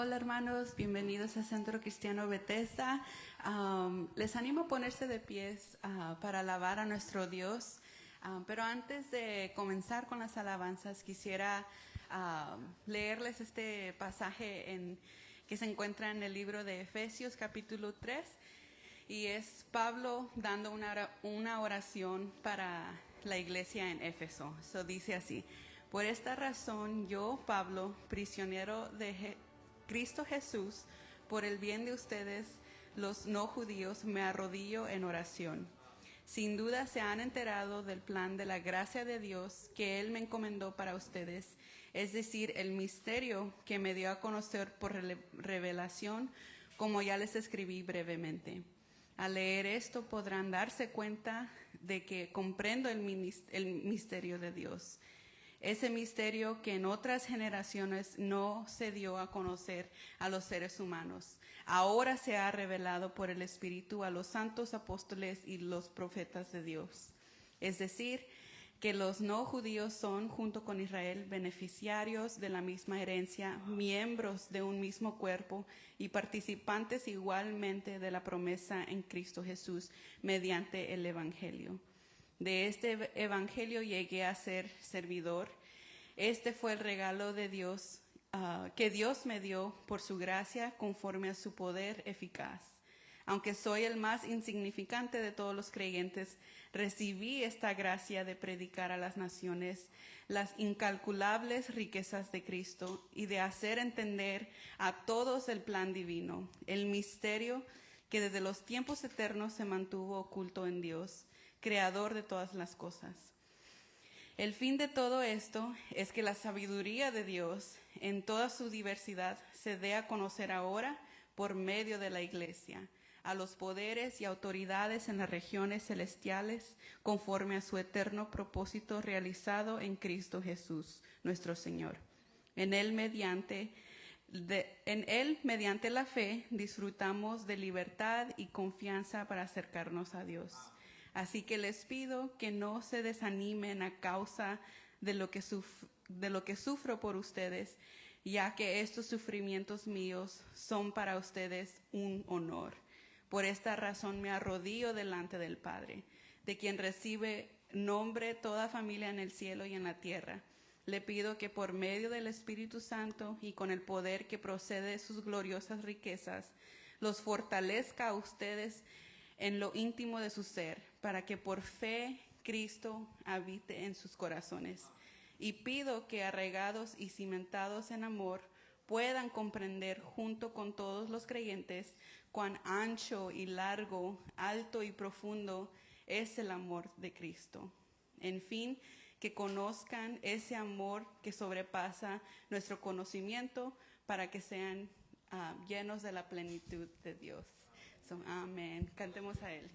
Hola hermanos, bienvenidos a Centro Cristiano Bethesda. Les animo a ponerse de pies para alabar a nuestro Dios. Pero antes de comenzar con las alabanzas, quisiera leerles este pasaje que se encuentra en el libro de Efesios capítulo 3. Y es Pablo dando una oración para la iglesia en Éfeso. Dice así: por esta razón yo, Pablo, prisionero de Cristo Jesús, por el bien de ustedes, los no judíos, me arrodillo en oración. Sin duda se han enterado del plan de la gracia de Dios que Él me encomendó para ustedes, es decir, el misterio que me dio a conocer por revelación, como ya les escribí brevemente. Al leer esto podrán darse cuenta de que comprendo el misterio de Dios. Ese misterio que en otras generaciones no se dio a conocer a los seres humanos, ahora se ha revelado por el Espíritu a los santos apóstoles y los profetas de Dios. Es decir, que los no judíos son, junto con Israel, beneficiarios de la misma herencia, miembros de un mismo cuerpo y participantes igualmente de la promesa en Cristo Jesús mediante el Evangelio. De este evangelio llegué a ser servidor. Este fue el regalo de Dios que Dios me dio por su gracia conforme a su poder eficaz. Aunque soy el más insignificante de todos los creyentes, recibí esta gracia de predicar a las naciones las incalculables riquezas de Cristo y de hacer entender a todos el plan divino, el misterio que desde los tiempos eternos se mantuvo oculto en Dios, creador de todas las cosas. El fin de todo esto es que la sabiduría de Dios en toda su diversidad se dé a conocer ahora por medio de la Iglesia, a los poderes y autoridades en las regiones celestiales, conforme a su eterno propósito realizado en Cristo Jesús, nuestro Señor. En Él, mediante la fe, disfrutamos de libertad y confianza para acercarnos a Dios. Así que les pido que no se desanimen a causa de lo que sufro por ustedes, ya que estos sufrimientos míos son para ustedes un honor. Por esta razón me arrodillo delante del Padre, de quien recibe nombre toda familia en el cielo y en la tierra. Le pido que por medio del Espíritu Santo y con el poder que procede de sus gloriosas riquezas, los fortalezca a ustedes en lo íntimo de su ser, para que por fe Cristo habite en sus corazones. Y pido que arraigados y cimentados en amor, puedan comprender junto con todos los creyentes cuán ancho y largo, alto y profundo es el amor de Cristo. En fin, que conozcan ese amor que sobrepasa nuestro conocimiento, para que sean llenos de la plenitud de Dios. Amén. Cantemos a Él.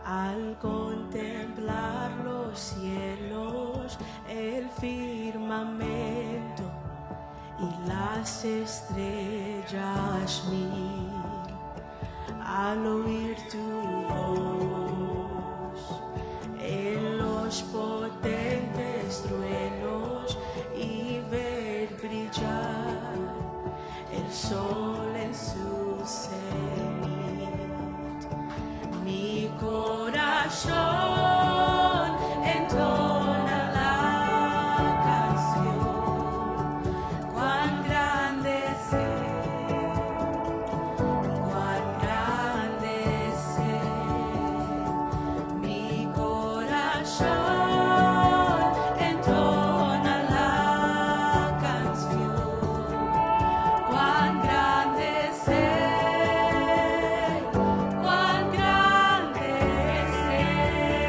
Al contemplar los cielos, el firmamento y las estrellas mil, al oír tu voz en los potentes truenos y ver brillar el sol en su cenit, mi corazón entona la canción. Cuán grande es Él, cuán grande es Él. Mi corazón entona la canción. Cuán grande es Él, cuán grande es Él.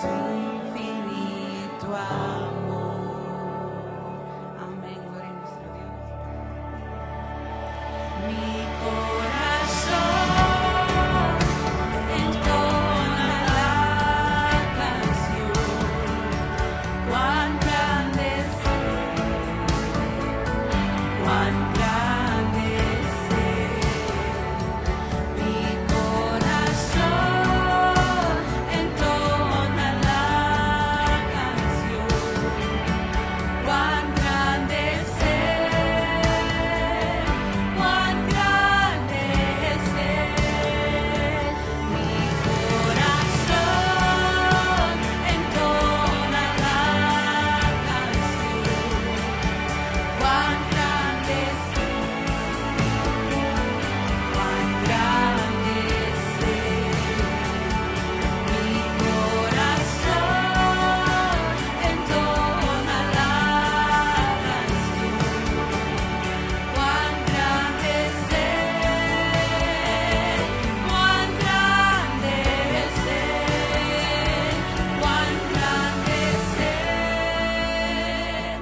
su infinito amor. Amén, gloria a nuestro Dios. Mi corazón entona la canción. Cuán grande es Él, cuán grande es Él. Mi corazón entona la canción. Cuán grande es Él, cuán grande es Él. Mi corazón entona la canción. Cuán grande es Él, cuán grande es Él. Mi corazón entona la canción. Cuán grande es Él, cuán grande es Él, cuán grande es Él,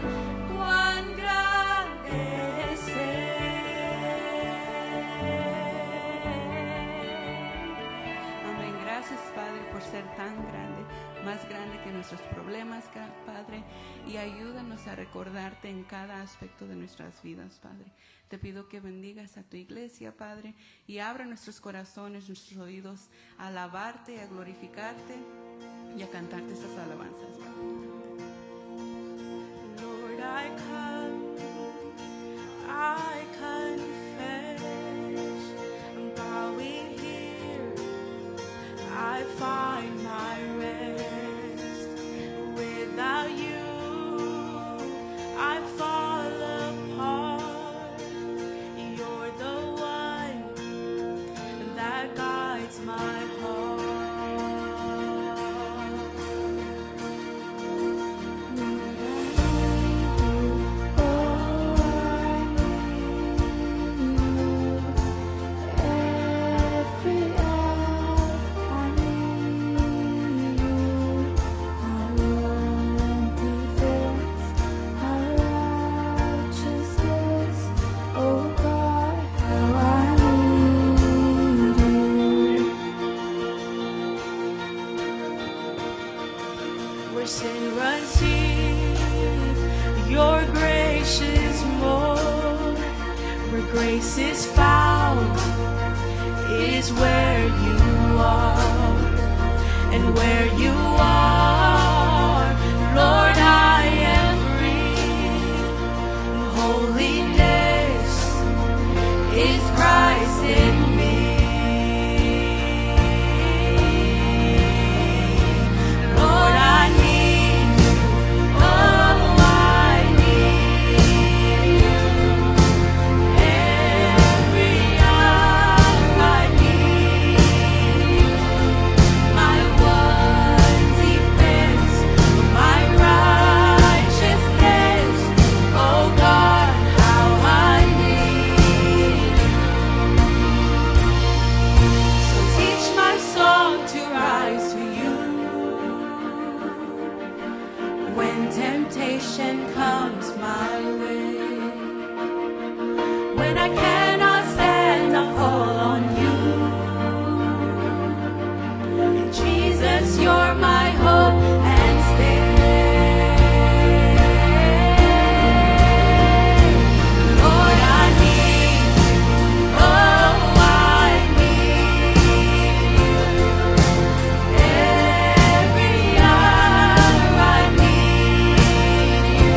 cuán grande es Él. Amén. Gracias, Padre, por ser tan grande, más grande que nuestros problemas, Padre, y ayúdanos a recordarte en cada aspecto de nuestras vidas, Padre. Te pido que bendigas a tu iglesia, Padre, y abra nuestros corazones, nuestros oídos a alabarte, a glorificarte y a cantarte estas alabanzas, Padre. Lord, I confess, bowing here, I find my rest. Without you, I fall apart. You're the one that guides my heart. Where sin runs deep, your grace is more. Where grace is found is where you are. And where you are, Lord, I am free. Holiness is Christ in me. Lord, I need you. Oh, I need you. Every hour I need you. My one defense, my righteousness. Oh God, how I need you. So teach my song to rise to you. When temptation comes my way, when I cannot stand, I'll fall on you. Jesus, you're my hope and stay. Lord, I need you. Oh, I need you. Every hour I need you.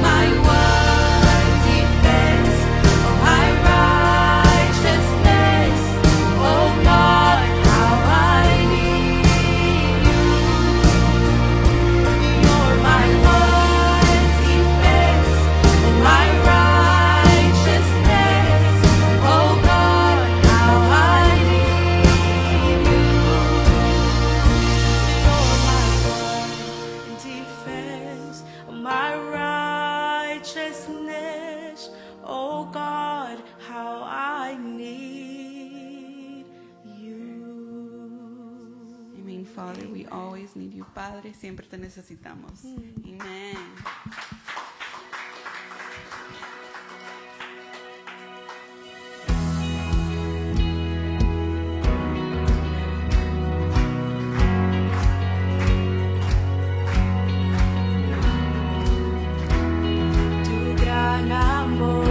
My one we always need you, Padre. Siempre te necesitamos. Amen. Tu gran amor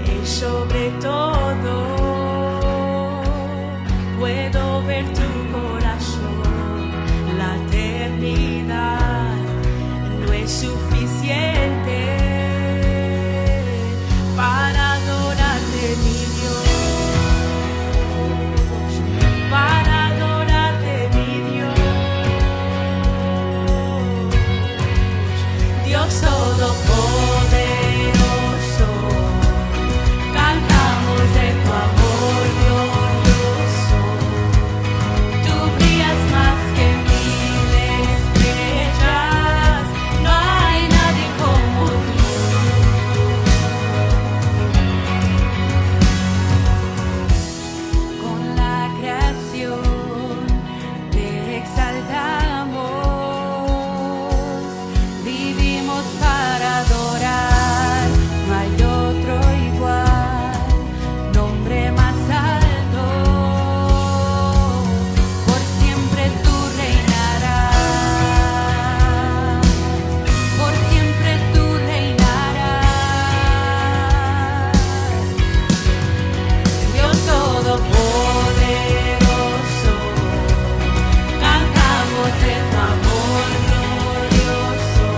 es sobre todo. Puedo ver tu corazón, la eternidad no es suficiente para adorarte, mi Dios, para adorarte, mi Dios, Dios todopoderoso. Cantamos de tu amor glorioso. Tú brillas más que mil estrellas. No hay nadie como tú. Con la creación te exaltamos. Vivimos para adorar. No hay otro igual. Nombre más alto. Por siempre tú reinarás. Por siempre tú reinarás. Dios todopoderoso. Cantamos de tu amor glorioso.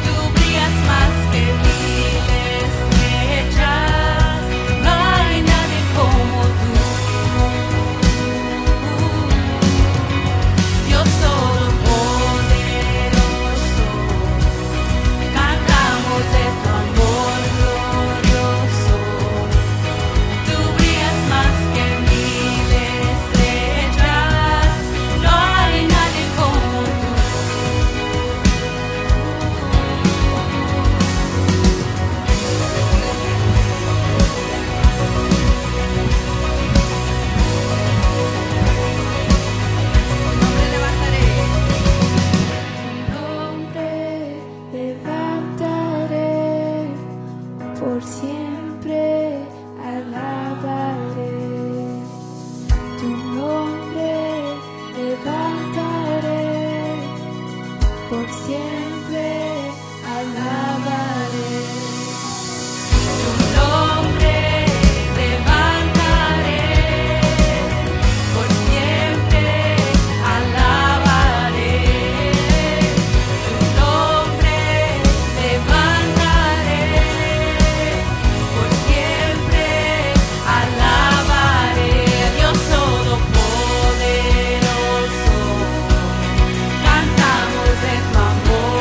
Tú brillas más que mil estrellas. No hay nadie como tú. Dios todopoderoso. Cantamos de tu amor glorioso. Tú brillas más que mil estrellas. No hay nadie como tú. Tu nombre levantaré, por siempre alabaré. Tu nombre levantaré, por siempre alabaré. Tu nombre levantaré, por siempre alabaré. Dios todopoderoso, cantamos de tu amor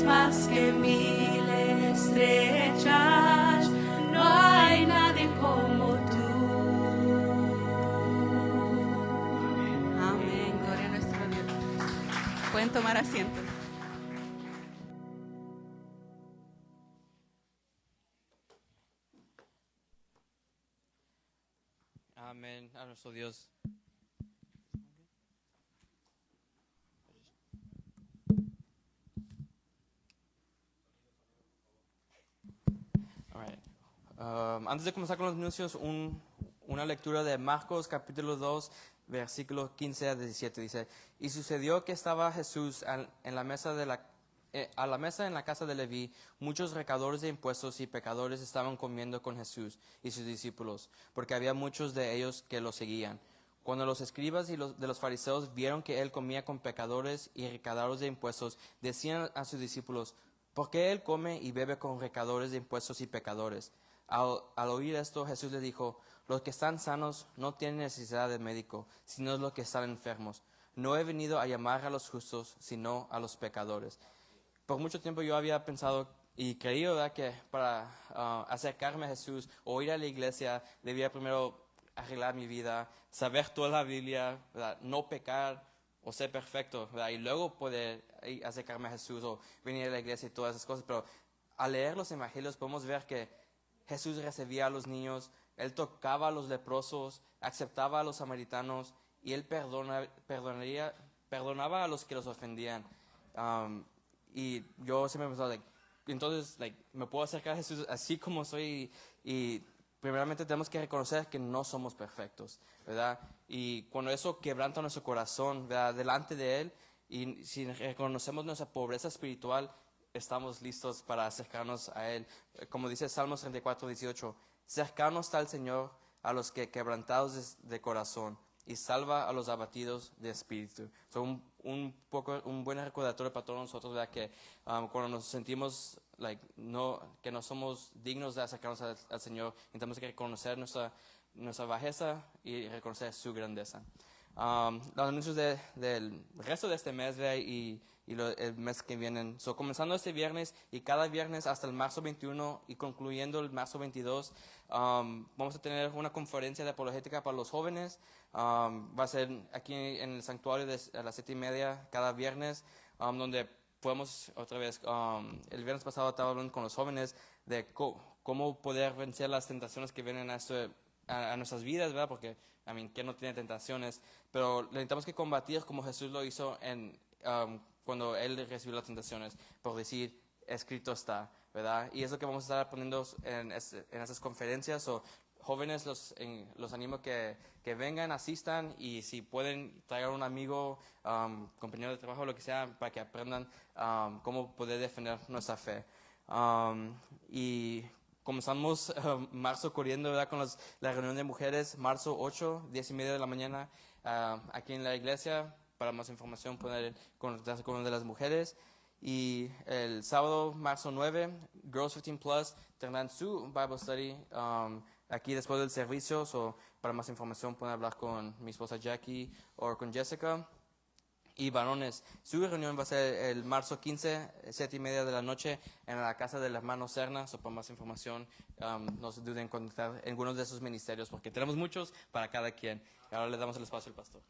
más que mil estrellas, no hay nadie como tú. Amén, gloria a nuestro Dios. Pueden tomar asiento. Amén a nuestro Dios. All right. Antes de comenzar con los anuncios, una lectura de Marcos capítulo 2, versículos 15 a 17 dice: Y sucedió que estaba Jesús a la mesa en la casa de Leví. Muchos recaudadores de impuestos y pecadores estaban comiendo con Jesús y sus discípulos, porque había muchos de ellos que lo seguían. Cuando los escribas de los fariseos vieron que él comía con pecadores y recaudadores de impuestos, decían a sus discípulos: ¿por qué él come y bebe con recaudadores de impuestos y pecadores? Al oír esto, Jesús les dijo: los que están sanos no tienen necesidad de médico, sino los que están enfermos. No he venido a llamar a los justos, sino a los pecadores. Por mucho tiempo yo había pensado y creído, ¿verdad?, que para acercarme a Jesús o ir a la iglesia debía primero arreglar mi vida, saber toda la Biblia, ¿verdad?, no pecar o ser perfecto, ¿verdad?, y luego poder acercarme a Jesús o venir a la iglesia y todas esas cosas. Pero al leer los evangelios podemos ver que Jesús recibía a los niños, Él tocaba a los leprosos, aceptaba a los samaritanos y Él perdonaba a los que los ofendían. Y yo siempre he pensado, entonces, me puedo acercar a Jesús así como soy y primeramente tenemos que reconocer que no somos perfectos, ¿verdad? Y cuando eso quebranta nuestro corazón, ¿verdad?, delante de Él, y si reconocemos nuestra pobreza espiritual, estamos listos para acercarnos a Él. Como dice Salmos 34, 18, cercanos está el Señor a los que quebrantados de corazón y salva a los abatidos de espíritu. Un buen recordatorio para todos nosotros, ¿verdad?, que cuando nos sentimos que no somos dignos de acercarnos al Señor, tenemos que reconocer nuestra bajeza y reconocer su grandeza. Los anuncios del resto de este mes, ¿verdad?, y el mes que vienen. Comenzando este viernes y cada viernes hasta el marzo 21 y concluyendo el marzo 22, vamos a tener una conferencia de apologética para los jóvenes. Va a ser aquí en el santuario a las 7:30 cada viernes, donde podemos otra vez, el viernes pasado estaba hablando con los jóvenes de cómo poder vencer las tentaciones que vienen a nuestras vidas, ¿verdad? Porque, que no tiene tentaciones, pero necesitamos que combatir como Jesús lo hizo cuando Él recibió las tentaciones, por decir, escrito está, ¿verdad? Y es lo que vamos a estar poniendo en esas conferencias. Jóvenes, los animo que vengan, asistan, y si pueden traer un amigo, compañero de trabajo, lo que sea, para que aprendan cómo poder defender nuestra fe. Y comenzamos marzo corriendo, ¿verdad?, con la reunión de mujeres, marzo 8, 10:30 de la mañana, aquí en la iglesia. Para más información pueden contactarse con una de las mujeres. Y el sábado, marzo 9, Girls 15 Plus tendrán su Bible Study aquí después del servicio. Para más información pueden hablar con mi esposa Jackie o con Jessica. Y varones, su reunión va a ser el marzo 15, 7:30 de la noche, en la casa del hermano Serna. Para más información, no se duden en contactar algunos de sus ministerios, porque tenemos muchos para cada quien. Y ahora le damos el espacio al pastor.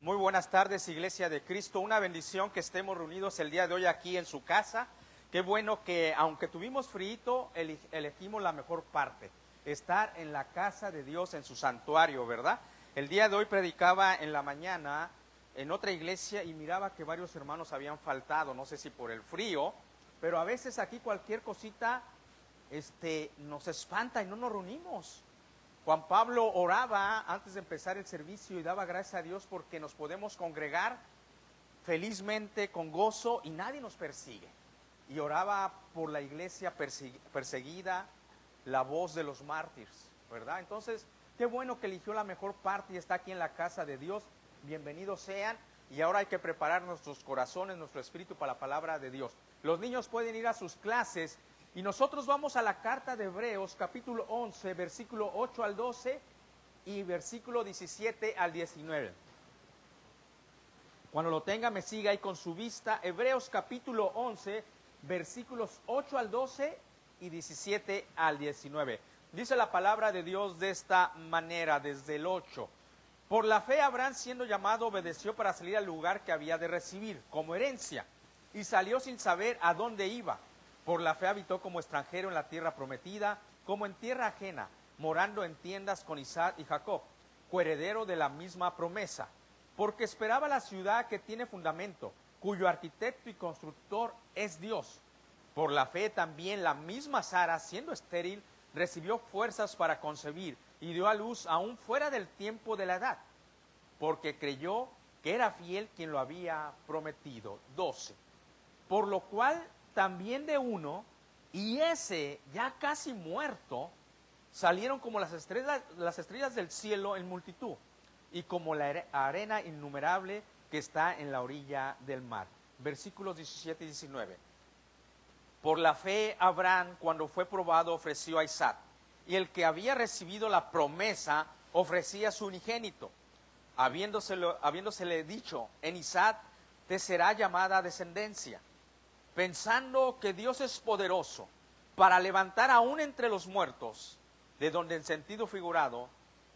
Muy buenas tardes, Iglesia de Cristo. Una bendición que estemos reunidos el día de hoy aquí en su casa. Qué bueno que, aunque tuvimos frío, elegimos la mejor parte, estar en la casa de Dios, en su santuario, ¿verdad? El día de hoy predicaba en la mañana en otra iglesia y miraba que varios hermanos habían faltado, no sé si por el frío, pero a veces aquí cualquier cosita nos espanta y no nos reunimos. Juan Pablo oraba antes de empezar el servicio y daba gracias a Dios porque nos podemos congregar felizmente, con gozo, y nadie nos persigue. Y oraba por la iglesia perseguida, la voz de los mártires, ¿verdad? Entonces, qué bueno que eligió la mejor parte y está aquí en la casa de Dios. Bienvenidos sean. Y ahora hay que preparar nuestros corazones, nuestro espíritu para la palabra de Dios. Los niños pueden ir a sus clases. Y nosotros vamos a la carta de Hebreos, capítulo 11, versículo 8 al 12 y versículo 17 al 19. Cuando lo tenga, me siga ahí con su vista. Hebreos capítulo 11, versículos 8 al 12 y 17 al 19. Dice la palabra de Dios de esta manera, desde el 8. Por la fe Abraham, siendo llamado, obedeció para salir al lugar que había de recibir como herencia, y salió sin saber a dónde iba. Por la fe habitó como extranjero en la tierra prometida, como en tierra ajena, morando en tiendas con Isaac y Jacob, coheredero de la misma promesa, porque esperaba la ciudad que tiene fundamento, cuyo arquitecto y constructor es Dios. Por la fe también la misma Sara, siendo estéril, recibió fuerzas para concebir y dio a luz aún fuera del tiempo de la edad, porque creyó que era fiel quien lo había prometido. 12. Por lo cual también de uno, y ese ya casi muerto, salieron como las estrellas del cielo en multitud, y como la arena innumerable que está en la orilla del mar. Versículos 17 y 19. Por la fe Abraham, cuando fue probado, ofreció a Isaac, y el que había recibido la promesa ofrecía a su unigénito, habiéndosele dicho: en Isaac te será llamada descendencia, pensando que Dios es poderoso para levantar aún entre los muertos, de donde en sentido figurado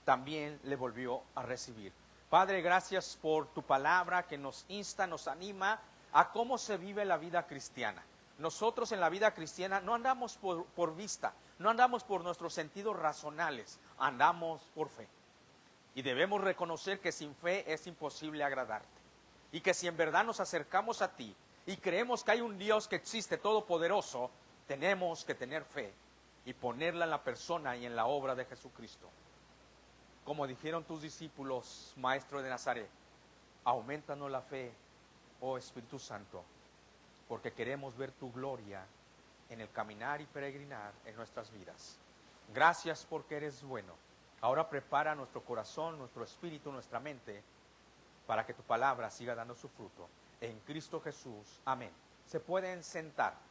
también le volvió a recibir. Padre, gracias por tu palabra que nos insta, nos anima a cómo se vive la vida cristiana. Nosotros en la vida cristiana no andamos por vista, no andamos por nuestros sentidos racionales, andamos por fe. Y debemos reconocer que sin fe es imposible agradarte. Y que si en verdad nos acercamos a ti y creemos que hay un Dios que existe todopoderoso, tenemos que tener fe y ponerla en la persona y en la obra de Jesucristo. Como dijeron tus discípulos, Maestro de Nazaret, aumentanos la fe, oh Espíritu Santo, porque queremos ver tu gloria en el caminar y peregrinar en nuestras vidas. Gracias porque eres bueno. Ahora prepara nuestro corazón, nuestro espíritu, nuestra mente, para que tu palabra siga dando su fruto. En Cristo Jesús. Amén. Se pueden sentar.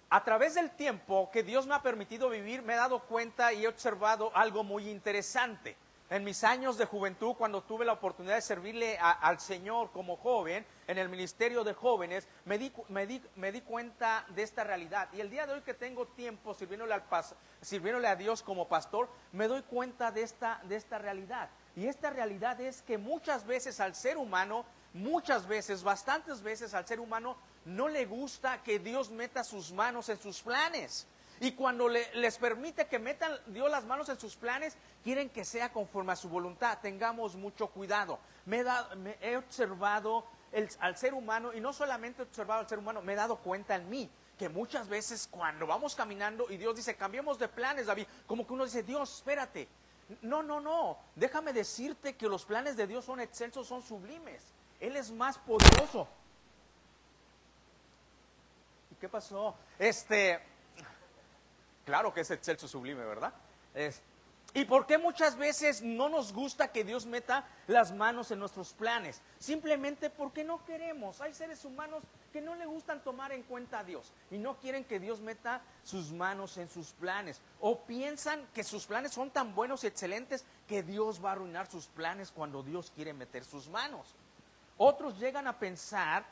A través del tiempo que Dios me ha permitido vivir, me he dado cuenta y he observado algo muy interesante. En mis años de juventud, cuando tuve la oportunidad de servirle al Señor como joven, en el ministerio de jóvenes, me di cuenta de esta realidad. Y el día de hoy que tengo tiempo sirviéndole a Dios como pastor, me doy cuenta de esta realidad. Y esta realidad es que muchas veces al ser humano, bastantes veces al ser humano, no le gusta que Dios meta sus manos en sus planes. Y cuando les permite que metan Dios las manos en sus planes, quieren que sea conforme a su voluntad. Tengamos mucho cuidado. He observado al ser humano, y no solamente he observado al ser humano, me he dado cuenta en mí, que muchas veces cuando vamos caminando y Dios dice, cambiemos de planes, David, como que uno dice, Dios, espérate. No, déjame decirte que los planes de Dios son excelsos, son sublimes. Él es más poderoso. ¿Y qué pasó? Claro que es excelso, sublime, ¿verdad? ¿Y por qué muchas veces no nos gusta que Dios meta las manos en nuestros planes? Simplemente porque no queremos. Hay seres humanos que no le gustan tomar en cuenta a Dios y no quieren que Dios meta sus manos en sus planes. O piensan que sus planes son tan buenos y excelentes que Dios va a arruinar sus planes cuando Dios quiere meter sus manos. Otros llegan a pensar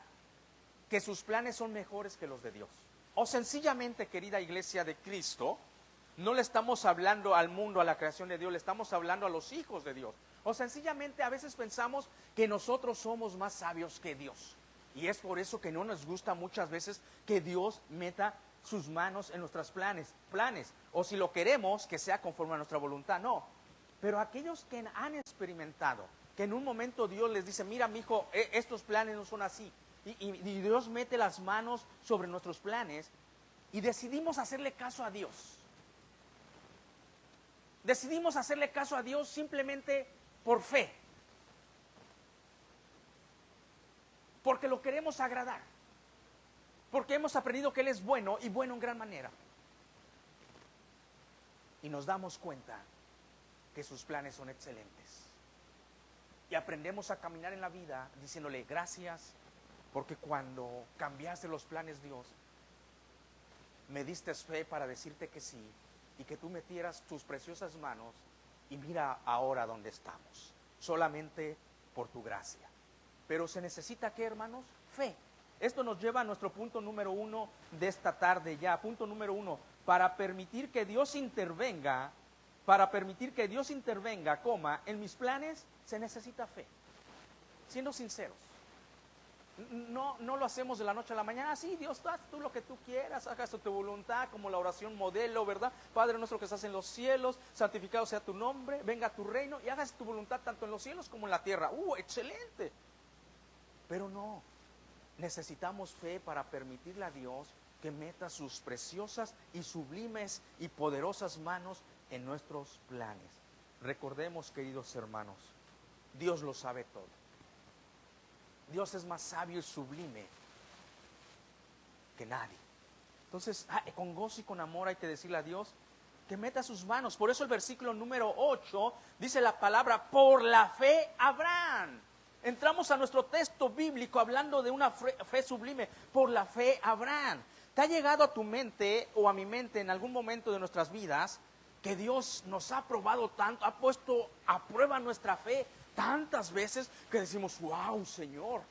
que sus planes son mejores que los de Dios. O sencillamente, querida iglesia de Cristo, no le estamos hablando al mundo, a la creación de Dios, le estamos hablando a los hijos de Dios. O sencillamente a veces pensamos que nosotros somos más sabios que Dios. Y es por eso que no nos gusta muchas veces que Dios meta sus manos en nuestros planes. O si lo queremos, que sea conforme a nuestra voluntad, no. Pero aquellos que han experimentado, que en un momento Dios les dice, mira, mijo, estos planes no son así. Y Dios mete las manos sobre nuestros planes y decidimos hacerle caso a Dios. Decidimos hacerle caso a Dios simplemente por fe. Porque lo queremos agradar. Porque hemos aprendido que Él es bueno y bueno en gran manera. Y nos damos cuenta que sus planes son excelentes. Y aprendemos a caminar en la vida diciéndole gracias. Porque cuando cambiaste los planes, Dios, me diste fe para decirte que sí y que tú metieras tus preciosas manos y mira ahora dónde estamos, solamente por tu gracia. Pero se necesita, ¿qué, hermanos? Fe. Esto nos lleva a nuestro punto número 1 de esta tarde ya. Punto número 1, para permitir que Dios intervenga, en mis planes se necesita fe. Siendo sinceros. No lo hacemos de la noche a la mañana. Sí, Dios, haz tú lo que tú quieras, hagas tu voluntad, como la oración modelo, ¿verdad? Padre nuestro que estás en los cielos, santificado sea tu nombre, venga a tu reino y hagas tu voluntad tanto en los cielos como en la tierra. Excelente. Pero no, necesitamos fe para permitirle a Dios que meta sus preciosas y sublimes y poderosas manos en nuestros planes. Recordemos, queridos hermanos, Dios lo sabe todo. Dios es más sabio y sublime que nadie. Entonces, con gozo y con amor hay que decirle a Dios que meta sus manos. Por eso el versículo número 8 dice la palabra, por la fe Abraham. Entramos a nuestro texto bíblico hablando de una fe sublime, por la fe Abraham. ¿Te ha llegado a tu mente o a mi mente en algún momento de nuestras vidas que Dios nos ha probado tanto, ha puesto a prueba nuestra fe tantas veces que decimos, wow, Señor,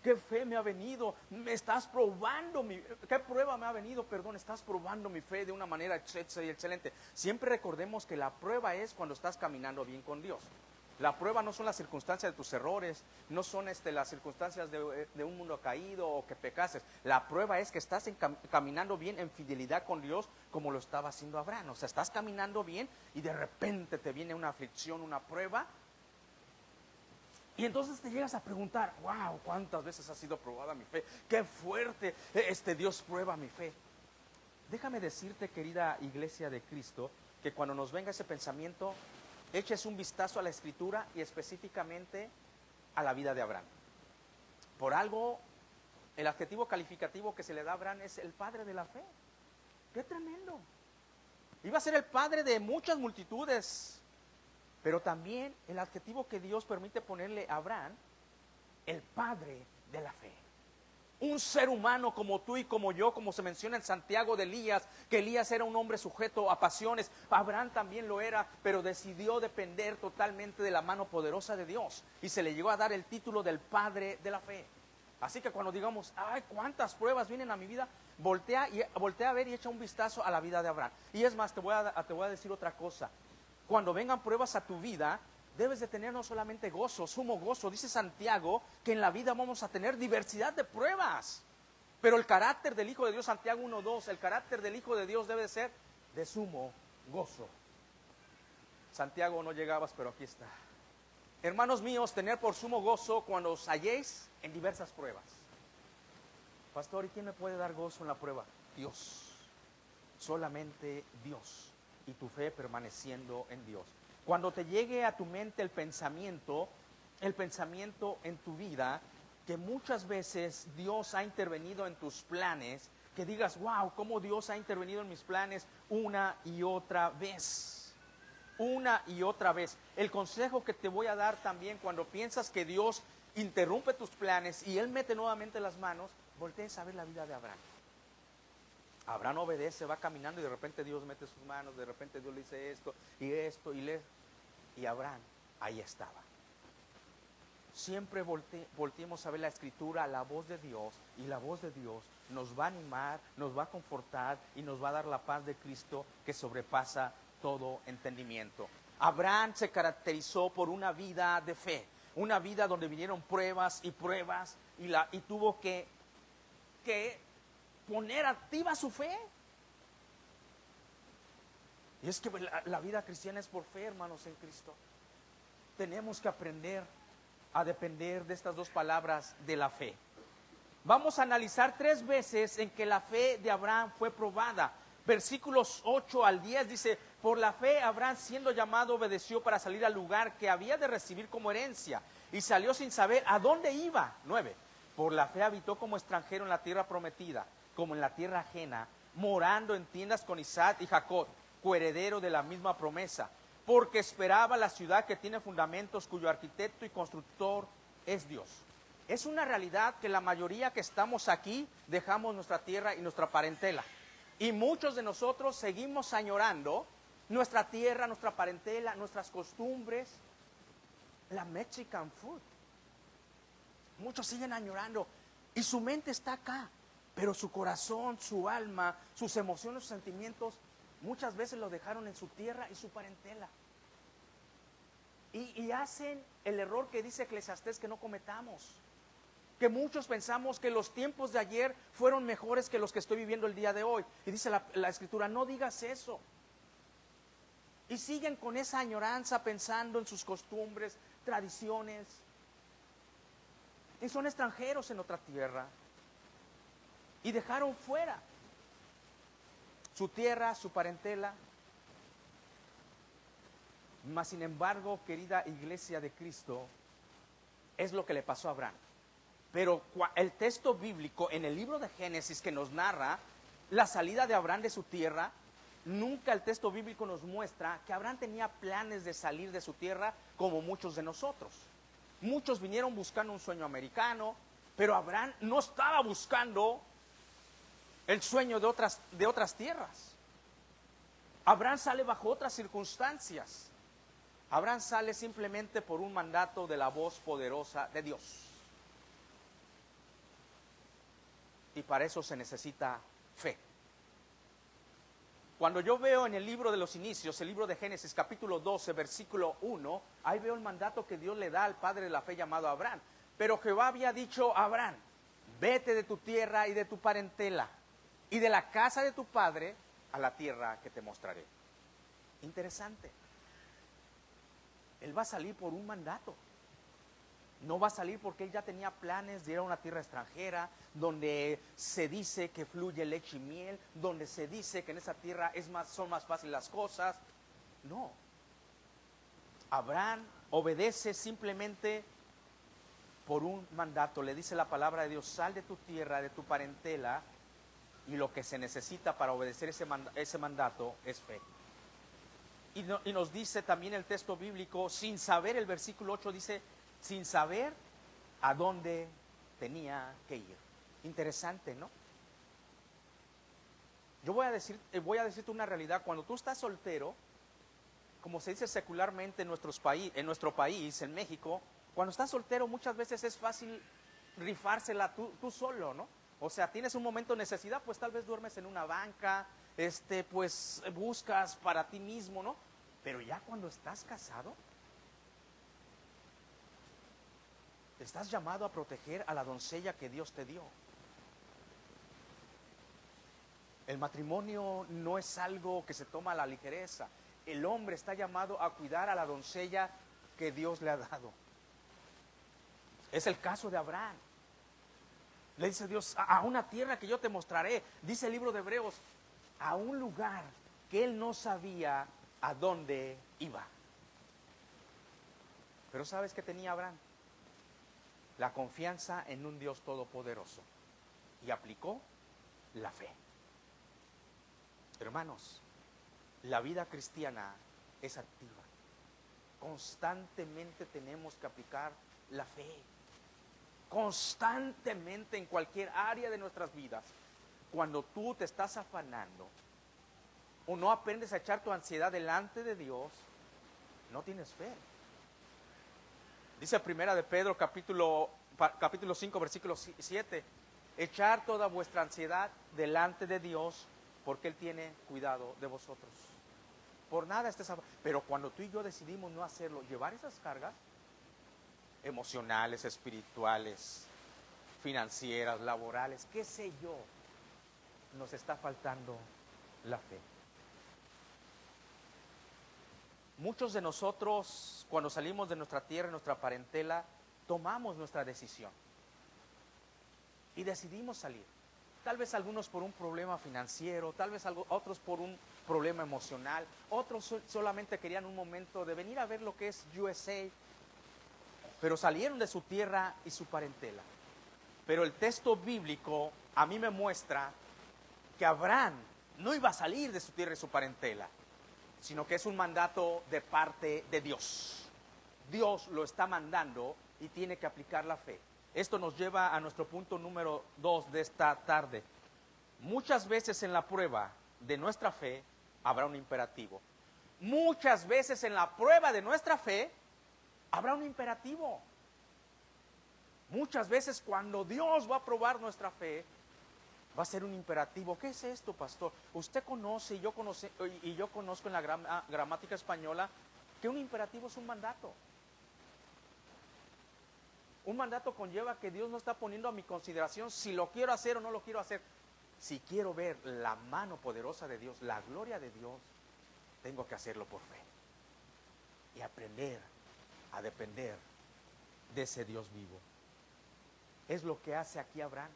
qué fe me ha venido, me estás probando, qué prueba me ha venido, perdón, estás probando mi fe de una manera excelente. Siempre recordemos que la prueba es cuando estás caminando bien con Dios. La prueba no son las circunstancias de tus errores, no son las circunstancias de un mundo caído o que pecases. La prueba es que estás caminando bien en fidelidad con Dios como lo estaba haciendo Abraham. O sea, estás caminando bien y de repente te viene una aflicción, una prueba. Y entonces te llegas a preguntar, wow, ¿cuántas veces ha sido probada mi fe? Qué fuerte, Dios prueba mi fe. Déjame decirte, querida iglesia de Cristo, que cuando nos venga ese pensamiento, eches un vistazo a la Escritura y específicamente a la vida de Abraham. Por algo, el adjetivo calificativo que se le da a Abraham es el padre de la fe. ¡Qué tremendo! Iba a ser el padre de muchas multitudes. Pero también el adjetivo que Dios permite ponerle a Abraham, el padre de la fe. Un ser humano como tú y como yo, como se menciona en Santiago de Elías, que Elías era un hombre sujeto a pasiones. Abraham también lo era, pero decidió depender totalmente de la mano poderosa de Dios. Y se le llegó a dar el título del padre de la fe. Así que cuando digamos, ay, cuántas pruebas vienen a mi vida, voltea a ver y echa un vistazo a la vida de Abraham. Y es más, te voy a decir otra cosa. Cuando vengan pruebas a tu vida, debes de tener no solamente gozo, sumo gozo. Dice Santiago que en la vida vamos a tener diversidad de pruebas. Pero el carácter del Hijo de Dios, Santiago 1:2, el carácter del Hijo de Dios debe de ser de sumo gozo. Santiago, no llegabas, pero aquí está. Hermanos míos, tener por sumo gozo cuando os halléis en diversas pruebas. Pastor, ¿y quién me puede dar gozo en la prueba? Dios. Solamente Dios. Y tu fe permaneciendo en Dios. Cuando te llegue a tu mente el pensamiento en tu vida, que muchas veces Dios ha intervenido en tus planes, que digas, wow, cómo Dios ha intervenido en mis planes una y otra vez. Una y otra vez. El consejo que te voy a dar también cuando piensas que Dios interrumpe tus planes y Él mete nuevamente las manos, voltees a ver la vida de Abraham. Abraham obedece, va caminando y de repente Dios mete sus manos, de repente Dios le dice esto, y Abraham ahí estaba. Siempre volteemos a ver la Escritura, la voz de Dios, y la voz de Dios nos va a animar, nos va a confortar y nos va a dar la paz de Cristo que sobrepasa todo entendimiento. Abraham se caracterizó por una vida de fe, una vida donde vinieron pruebas y pruebas y tuvo que poner activa su fe. Y es que la vida cristiana es por fe, hermanos, en Cristo. Tenemos que aprender a depender de estas dos palabras de la fe. Vamos a analizar 3 veces en que la fe de Abraham fue probada. Versículos 8 al 10 dice, por la fe Abraham siendo llamado obedeció para salir al lugar que había de recibir como herencia y salió sin saber a dónde iba. 9. Por la fe habitó como extranjero en la tierra prometida, como en la tierra ajena, morando en tiendas con Isaac y Jacob, coheredero de la misma promesa, porque esperaba la ciudad que tiene fundamentos, cuyo arquitecto y constructor es Dios. Es una realidad que la mayoría que estamos aquí dejamos nuestra tierra y nuestra parentela. Y muchos de nosotros seguimos añorando nuestra tierra, nuestra parentela, nuestras costumbres, la Mexican food. Muchos siguen añorando y su mente está acá, pero su corazón, su alma, sus emociones, sus sentimientos, muchas veces lo dejaron en su tierra y su parentela. Y hacen el error que dice Eclesiastés que no cometamos. Que muchos pensamos que los tiempos de ayer fueron mejores que los que estoy viviendo el día de hoy. Y dice la Escritura, no digas eso. Y siguen con esa añoranza pensando en sus costumbres, tradiciones. Y son extranjeros en otra tierra. Y dejaron fuera su tierra, su parentela. Mas sin embargo, querida iglesia de Cristo, es lo que le pasó a Abraham. Pero el texto bíblico en el libro de Génesis que nos narra la salida de Abraham de su tierra, nunca el texto bíblico nos muestra que Abraham tenía planes de salir de su tierra como muchos de nosotros. Muchos vinieron buscando un sueño americano, pero Abraham no estaba buscando el sueño de otras tierras. Abraham sale bajo otras circunstancias. Abraham sale simplemente por un mandato de la voz poderosa de Dios. Y para eso se necesita fe. Cuando yo veo en el libro de los inicios, el libro de Génesis capítulo 12, versículo 1, ahí veo el mandato que Dios le da al padre de la fe llamado Abraham. Pero Jehová había dicho a Abraham, vete de tu tierra y de tu parentela y de la casa de tu padre a la tierra que te mostraré. Interesante. Él va a salir por un mandato. No va a salir porque él ya tenía planes de ir a una tierra extranjera, donde se dice que fluye leche y miel, donde se dice que en esa tierra son más fáciles las cosas. No. Abraham obedece simplemente por un mandato. Le dice la palabra de Dios, sal de tu tierra, de tu parentela, y lo que se necesita para obedecer ese mandato es fe. Y nos dice también el texto bíblico, sin saber, el versículo 8 dice, sin saber a dónde tenía que ir. Interesante, ¿no? Yo voy a decirte una realidad. Cuando tú estás soltero, como se dice secularmente en nuestro país, en México, cuando estás soltero muchas veces es fácil rifársela tú solo, ¿no? O sea, tienes un momento de necesidad, pues tal vez duermes en una banca, pues buscas para ti mismo, ¿no? Pero ya cuando estás casado, estás llamado a proteger a la doncella que Dios te dio. El matrimonio no es algo que se toma a la ligereza. El hombre está llamado a cuidar a la doncella que Dios le ha dado. Es el caso de Abraham. Le dice Dios, a una tierra que yo te mostraré. Dice el libro de Hebreos, a un lugar que él no sabía a dónde iba. Pero ¿sabes qué tenía Abraham? La confianza en un Dios todopoderoso. Y aplicó la fe. Hermanos, la vida cristiana es activa. Constantemente tenemos que aplicar la fe. Constantemente en cualquier área de nuestras vidas. Cuando tú te estás afanando o no aprendes a echar tu ansiedad delante de Dios, no tienes fe. Dice primera de Pedro capítulo 5 versículo 7, echar toda vuestra ansiedad delante de Dios porque Él tiene cuidado de vosotros. Por nada estés afanado. Pero cuando tú y yo decidimos no hacerlo, llevar esas cargas emocionales, espirituales, financieras, laborales, qué sé yo, nos está faltando la fe. Muchos de nosotros, cuando salimos de nuestra tierra, nuestra parentela, tomamos nuestra decisión y decidimos salir. Tal vez algunos por un problema financiero, tal vez otros por un problema emocional, otros solamente querían un momento de venir a ver lo que es USA, pero salieron de su tierra y su parentela. Pero el texto bíblico a mí me muestra que Abraham no iba a salir de su tierra y su parentela, sino que es un mandato de parte de Dios. Dios lo está mandando y tiene que aplicar la fe. Esto nos lleva a nuestro punto número 2 de esta tarde. Muchas veces en la prueba de nuestra fe habrá un imperativo. Muchas veces en la prueba de nuestra fe habrá un imperativo. Muchas veces cuando Dios va a probar nuestra fe, va a ser un imperativo. ¿Qué es esto, pastor? Usted conoce y yo conozco en la gramática española que un imperativo es un mandato. Un mandato conlleva que Dios no está poniendo a mi consideración si lo quiero hacer o no lo quiero hacer. Si quiero ver la mano poderosa de Dios, la gloria de Dios, tengo que hacerlo por fe y aprender a depender de ese Dios vivo. Es lo que hace aquí Abraham.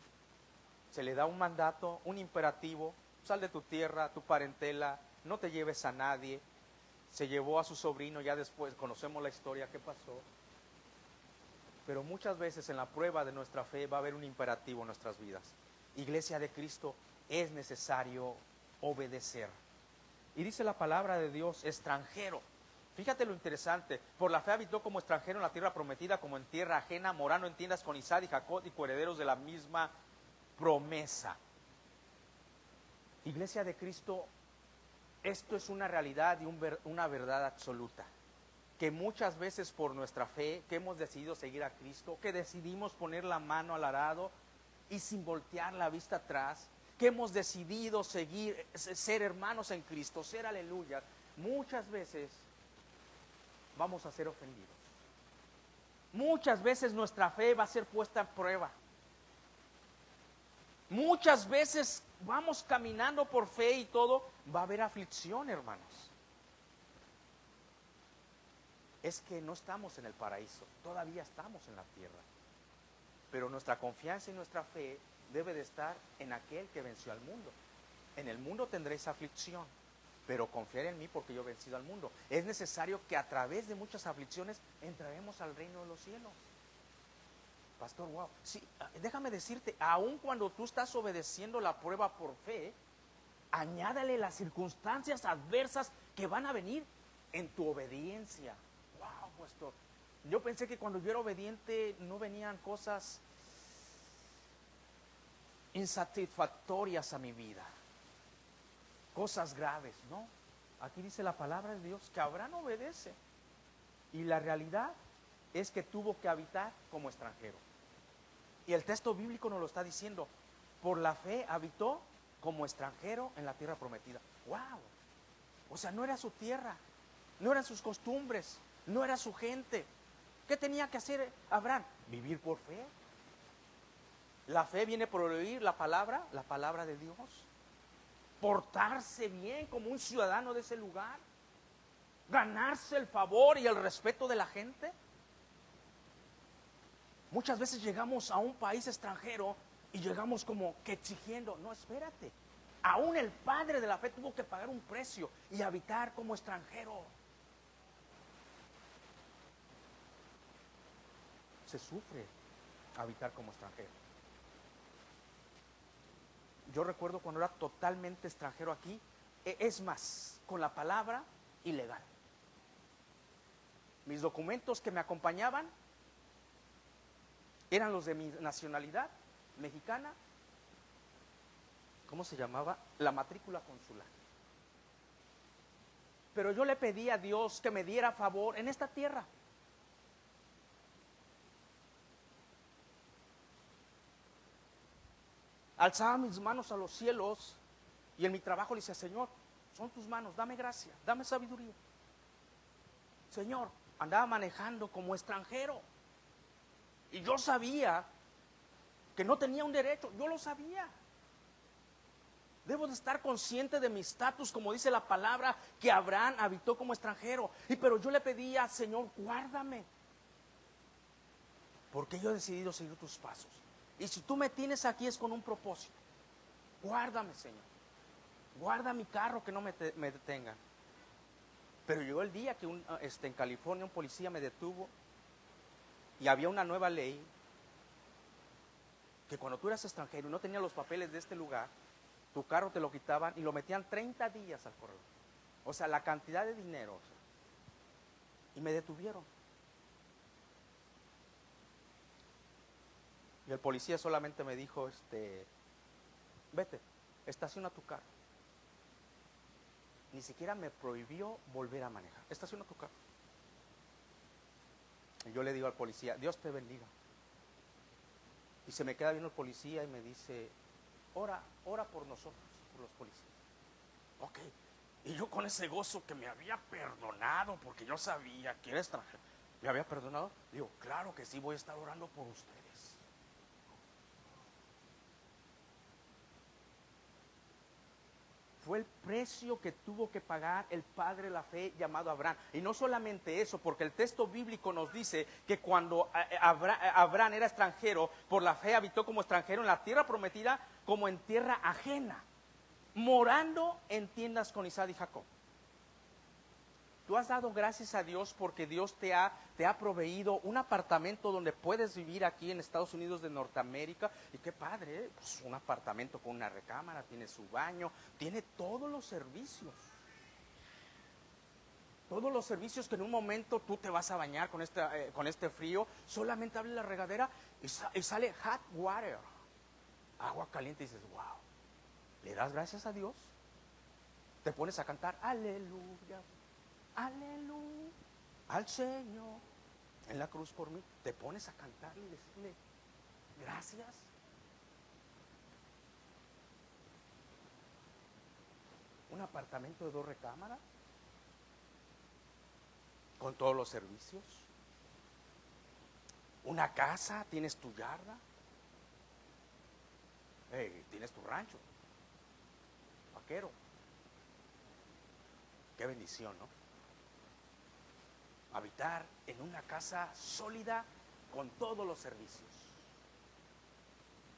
Se le da un mandato, un imperativo: sal de tu tierra, tu parentela, no te lleves a nadie. Se llevó a su sobrino, ya después conocemos la historia que pasó. Pero muchas veces en la prueba de nuestra fe va a haber un imperativo en nuestras vidas. Iglesia de Cristo, es necesario obedecer. Y dice la palabra de Dios, extranjero. Fíjate lo interesante: por la fe habitó como extranjero en la tierra prometida, como en tierra ajena, morando en tiendas con Isaac y Jacob, y coherederos de la misma promesa. Iglesia de Cristo, esto es una realidad y una verdad absoluta. Que muchas veces por nuestra fe, que hemos decidido seguir a Cristo, que decidimos poner la mano al arado y sin voltear la vista atrás, que hemos decidido seguir, ser hermanos en Cristo, ser aleluya, muchas veces vamos a ser ofendidos. Muchas veces nuestra fe va a ser puesta en prueba. Muchas veces vamos caminando por fe y todo, va a haber aflicción, hermanos. Es que no estamos en el paraíso, todavía estamos en la tierra. Pero nuestra confianza y nuestra fe debe de estar en aquel que venció al mundo. En el mundo tendréis aflicción, pero confiar en mí porque yo he vencido al mundo. Es necesario que a través de muchas aflicciones entraremos al reino de los cielos. Pastor, wow, sí, déjame decirte, aun cuando tú estás obedeciendo la prueba por fe, añádale las circunstancias adversas que van a venir en tu obediencia. Wow, pastor, yo pensé que cuando yo era obediente no venían cosas insatisfactorias a mi vida, cosas graves. No, aquí dice la palabra de Dios que Abraham obedece, y la realidad es que tuvo que habitar como extranjero. Y el texto bíblico nos lo está diciendo: por la fe habitó como extranjero en la tierra prometida. ¡Wow! O sea, no era su tierra, no eran sus costumbres, no era su gente. ¿Qué tenía que hacer Abraham? Vivir por fe. La fe viene por oír la palabra de Dios. Portarse bien como un ciudadano de ese lugar. Ganarse el favor y el respeto de la gente. Muchas veces llegamos a un país extranjero y llegamos como que exigiendo. No, espérate. Aún el padre de la fe tuvo que pagar un precio y habitar como extranjero. Se sufre habitar como extranjero. Yo recuerdo cuando era totalmente extranjero aquí, es más, con la palabra ilegal. Mis documentos que me acompañaban eran los de mi nacionalidad mexicana. ¿Cómo se llamaba? La matrícula consular. Pero yo le pedí a Dios que me diera favor en esta tierra. Alzaba mis manos a los cielos y en mi trabajo le decía: Señor, son tus manos, dame gracia, dame sabiduría. Señor, andaba manejando como extranjero y yo sabía que no tenía un derecho, yo lo sabía. Debo de estar consciente de mi estatus, como dice la palabra, que Abraham habitó como extranjero. Pero yo le pedía: Señor, guárdame, porque yo he decidido seguir tus pasos. Y si tú me tienes aquí es con un propósito. Guárdame, Señor. Guarda mi carro, que no me detengan. Pero llegó el día que en California un policía me detuvo y había una nueva ley que cuando tú eras extranjero y no tenías los papeles de este lugar, tu carro te lo quitaban y lo metían 30 días al correo. O sea, la cantidad de dinero. O sea, y me detuvieron. Y el policía solamente me dijo: vete, estaciona tu carro. Ni siquiera me prohibió volver a manejar. Estaciona tu carro. Y yo le digo al policía: Dios te bendiga. Y se me queda viendo el policía y me dice, ora por nosotros, por los policías. Ok, y yo con ese gozo que me había perdonado, porque yo sabía que era extranjero, ¿me había perdonado? Digo, claro que sí, voy a estar orando por ustedes. Fue el precio que tuvo que pagar el padre de la fe llamado Abraham. Y no solamente eso, porque el texto bíblico nos dice que cuando Abraham era extranjero, por la fe habitó como extranjero en la tierra prometida, como en tierra ajena, morando en tiendas con Isaac y Jacob. Tú has dado gracias a Dios porque Dios te ha proveído un apartamento donde puedes vivir aquí en Estados Unidos de Norteamérica. Y qué padre, ¿eh? Pues un apartamento con una recámara, tiene su baño, tiene todos los servicios. Todos los servicios que en un momento tú te vas a bañar con este frío, solamente abre la regadera y sale hot water, agua caliente, y dices, wow, ¿le das gracias a Dios? Te pones a cantar, aleluya. Aleluya, al Señor en la cruz por mí. Te pones a cantar y decirle gracias. Un apartamento de 2 recámaras con todos los servicios. Una casa, tienes tu yarda. Tienes tu rancho. Vaquero. Qué bendición, ¿no? Habitar en una casa sólida con todos los servicios.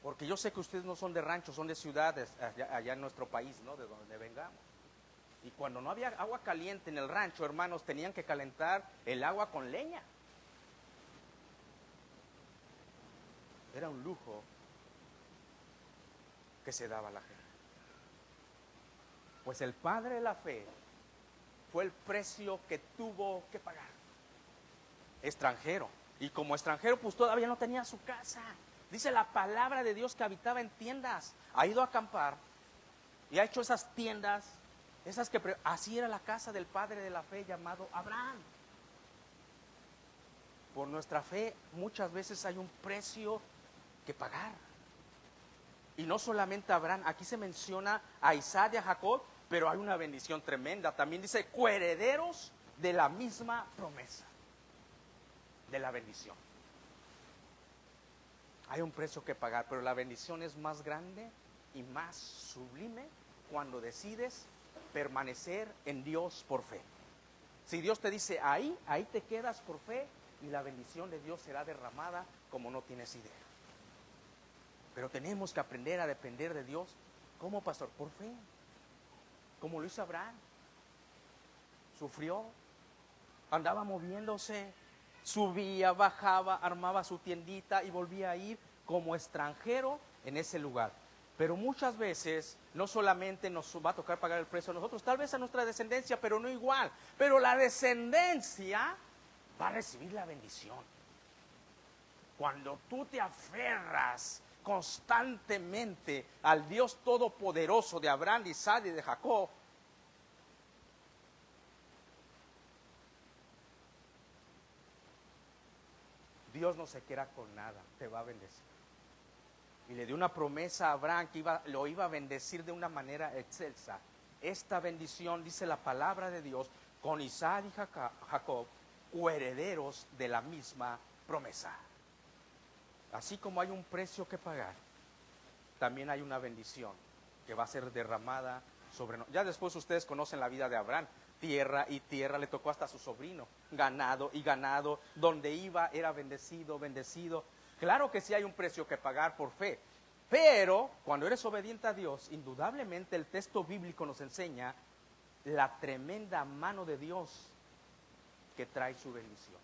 Porque yo sé que ustedes no son de ranchos, son de ciudades allá en nuestro país, ¿no? De donde vengamos. Y cuando no había agua caliente en el rancho, hermanos, tenían que calentar el agua con leña. Era un lujo que se daba a la gente. Pues el padre de la fe fue el precio que tuvo que pagar. Extranjero. Y como extranjero, pues todavía no tenía su casa. Dice la palabra de Dios que habitaba en tiendas. Ha ido a acampar y ha hecho esas tiendas, así era la casa del padre de la fe llamado Abraham. Por nuestra fe muchas veces hay un precio que pagar. Y no solamente a Abraham, aquí se menciona a Isaac y a Jacob, pero hay una bendición tremenda. También dice coherederos de la misma promesa, de la bendición. Hay un precio que pagar, pero la bendición es más grande y más sublime cuando decides permanecer en Dios por fe. Si Dios te dice ahí te quedas por fe y la bendición de Dios será derramada como no tienes idea. Pero tenemos que aprender a depender de Dios. ¿Cómo, pastor? Por fe. Como lo hizo Abraham. Sufrió, andaba moviéndose, subía, bajaba, armaba su tiendita y volvía a ir como extranjero en ese lugar. Pero muchas veces no solamente nos va a tocar pagar el precio a nosotros, tal vez a nuestra descendencia, pero no igual. Pero la descendencia va a recibir la bendición. Cuando tú te aferras constantemente al Dios todopoderoso de Abraham, de Isaac y de Jacob, Dios no se queda con nada, te va a bendecir. Y le dio una promesa a Abraham que lo iba a bendecir de una manera excelsa. Esta bendición, dice la palabra de Dios, con Isaac y Jacob, coherederos de la misma promesa. Así como hay un precio que pagar, también hay una bendición que va a ser derramada sobre nosotros. Ya después ustedes conocen la vida de Abraham. Tierra y tierra, le tocó hasta a su sobrino, ganado y ganado, donde iba era bendecido, bendecido. Claro que sí hay un precio que pagar por fe, pero cuando eres obediente a Dios, indudablemente el texto bíblico nos enseña la tremenda mano de Dios que trae su bendición.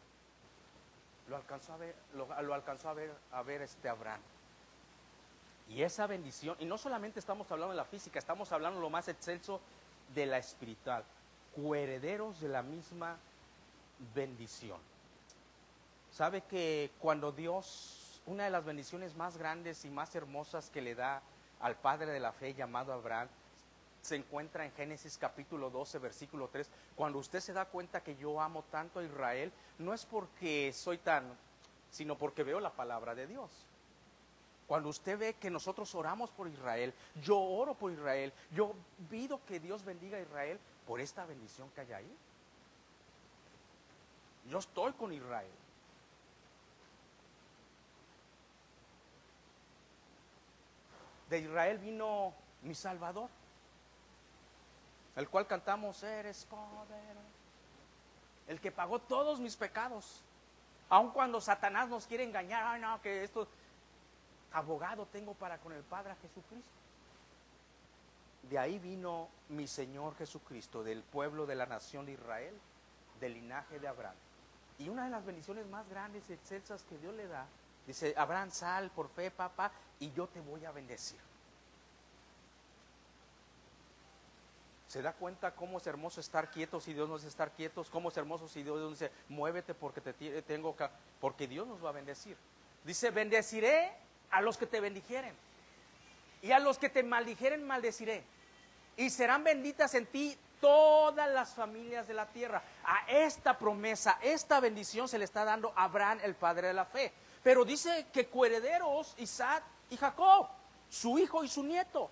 Lo alcanzó a ver Abraham. Y esa bendición, y no solamente estamos hablando de la física, estamos hablando lo más excelso de la espiritual. Coherederos de la misma bendición. ¿Sabe que cuando Dios, una de las bendiciones más grandes y más hermosas que le da al padre de la fe llamado Abraham, se encuentra en Génesis capítulo 12, versículo 3? Cuando usted se da cuenta que yo amo tanto a Israel, no es porque soy sino porque veo la palabra de Dios. Cuando usted ve que nosotros oramos por Israel, yo oro por Israel, yo pido que Dios bendiga a Israel por esta bendición que hay ahí. Yo estoy con Israel. De Israel vino mi Salvador, el cual cantamos, eres poderoso, el que pagó todos mis pecados. Aun cuando Satanás nos quiere engañar, ay no, que esto, abogado tengo para con el Padre a Jesucristo. De ahí vino mi Señor Jesucristo, del pueblo de la nación de Israel, del linaje de Abraham. Y una de las bendiciones más grandes y excelsas que Dios le da, dice, Abraham, sal por fe, papá, y yo te voy a bendecir. ¿Se da cuenta cómo es hermoso estar quietos si Dios nos dice estar quietos? ¿Cómo es hermoso si Dios nos dice, muévete porque tengo acá? Porque Dios nos va a bendecir. Dice, bendeciré a los que te bendijeren, y a los que te maldijeren maldeciré, y serán benditas en ti todas las familias de la tierra. A esta promesa, esta bendición se le está dando a Abraham, el padre de la fe. Pero dice que coherederos Isaac y Jacob, su hijo y su nieto.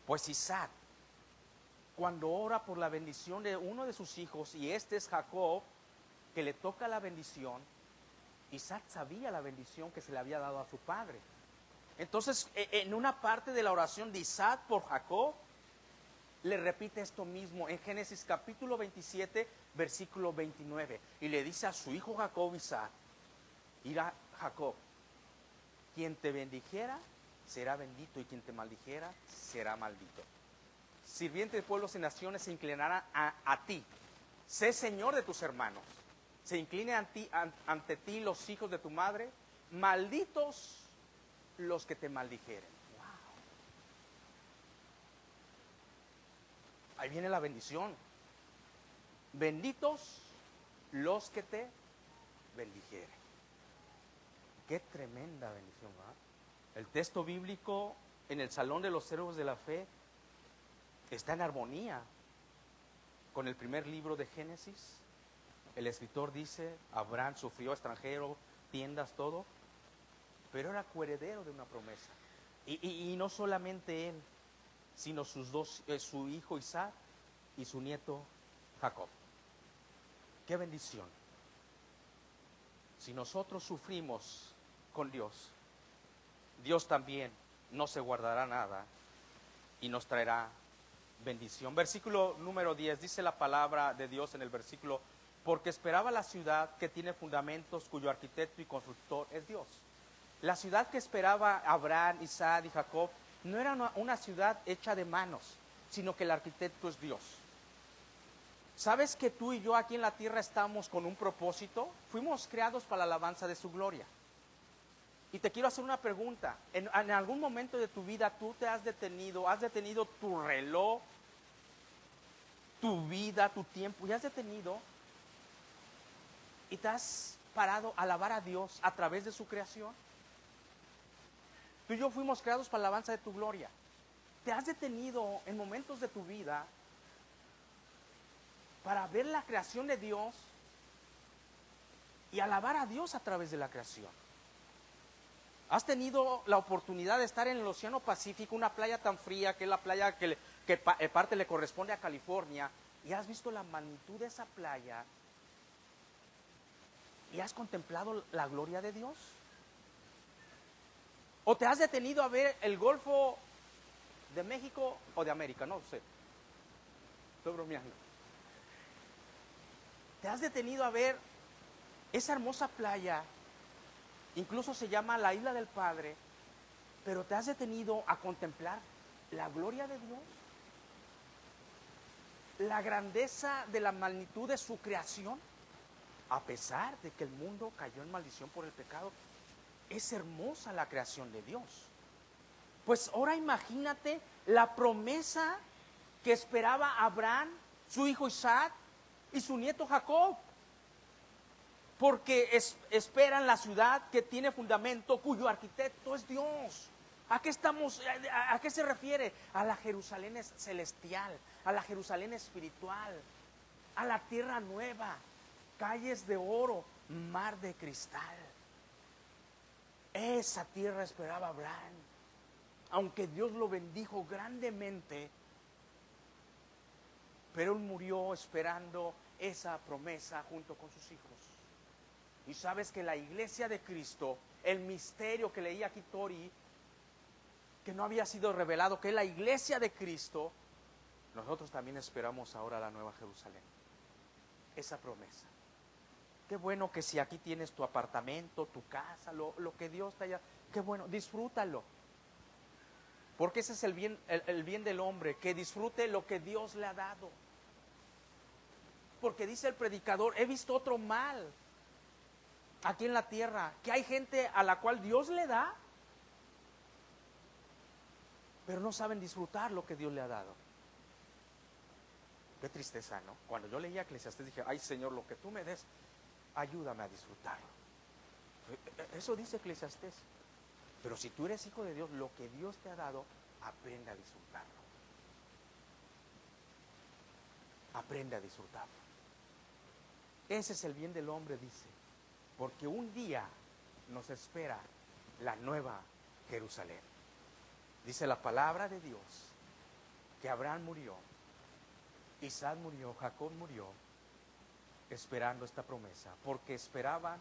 Pues Isaac, cuando ora por la bendición de uno de sus hijos, y este es Jacob, que le toca la bendición, Isaac sabía la bendición que se le había dado a su padre. Entonces, en una parte de la oración de Isaac por Jacob, le repite esto mismo en Génesis capítulo 27, versículo 29. Y le dice a su hijo Jacob, Isaac, irá Jacob, quien te bendijera será bendito, y quien te maldijera será maldito. Sirviente de pueblos y naciones se inclinará a ti. Sé señor de tus hermanos. Se incline ante ti los hijos de tu madre. Malditos los que te maldijeren. Wow. Ahí viene la bendición. Benditos los que te bendijeren. Qué tremenda bendición, ¿verdad? El texto bíblico en el Salón de los Siervos de la Fe está en armonía con el primer libro de Génesis. El escritor dice, Abraham sufrió, extranjero, tiendas, todo, pero era coheredero de una promesa. Y no solamente él, sino su hijo Isaac y su nieto Jacob. ¡Qué bendición! Si nosotros sufrimos con Dios, Dios también no se guardará nada y nos traerá bendición. Versículo número 10, dice la palabra de Dios en el versículo, porque esperaba la ciudad que tiene fundamentos, cuyo arquitecto y constructor es Dios. La ciudad que esperaba Abraham, Isaac y Jacob no era una ciudad hecha de manos, sino que el arquitecto es Dios. ¿Sabes que tú y yo aquí en la tierra estamos con un propósito? Fuimos creados para la alabanza de su gloria. Y te quiero hacer una pregunta. ¿En algún momento de tu vida tú te has detenido tu reloj, tu vida, tu tiempo, y has detenido y te has parado a alabar a Dios a través de su creación? Tú y yo fuimos creados para la alabanza de tu gloria. ¿Te has detenido en momentos de tu vida para ver la creación de Dios y alabar a Dios a través de la creación? ¿Has tenido la oportunidad de estar en el Océano Pacífico, una playa tan fría que es la playa que parte le corresponde a California, y has visto la magnitud de esa playa y has contemplado la gloria de Dios? ¿O te has detenido a ver el Golfo de México o de América? No sé, estoy bromeando. ¿Te has detenido a ver esa hermosa playa? Incluso se llama la Isla del Padre, pero ¿te has detenido a contemplar la gloria de Dios? La grandeza de la magnitud de su creación. A pesar de que el mundo cayó en maldición por el pecado, es hermosa la creación de Dios. Pues ahora imagínate la promesa que esperaba Abraham, su hijo Isaac y su nieto Jacob. Porque esperan la ciudad que tiene fundamento, cuyo arquitecto es Dios. ¿A qué se refiere? A la Jerusalén celestial, a la Jerusalén espiritual, a la tierra nueva, calles de oro, mar de cristal. Esa tierra esperaba a Abraham. Aunque Dios lo bendijo grandemente, pero él murió esperando esa promesa junto con sus hijos. Y sabes que la iglesia de Cristo, el misterio que leía aquí Tori, que no había sido revelado, que es la iglesia de Cristo, nosotros también esperamos ahora la nueva Jerusalén. Esa promesa. Qué bueno que si aquí tienes tu apartamento, tu casa, lo que Dios te haya, qué bueno, disfrútalo. Porque ese es el bien del hombre, que disfrute lo que Dios le ha dado. Porque dice el predicador, he visto otro mal aquí en la tierra, que hay gente a la cual Dios le da, pero no saben disfrutar lo que Dios le ha dado. Qué tristeza, ¿no? Cuando yo leía Eclesiastés dije, ay Señor, lo que tú me des, ayúdame a disfrutarlo. Eso dice Eclesiastés. Pero si tú eres hijo de Dios, lo que Dios te ha dado, aprende a disfrutarlo. Aprende a disfrutarlo. Ese es el bien del hombre, dice. Porque un día nos espera la nueva Jerusalén. Dice la palabra de Dios que Abraham murió, Isaac murió, Jacob murió, esperando esta promesa. Porque esperaba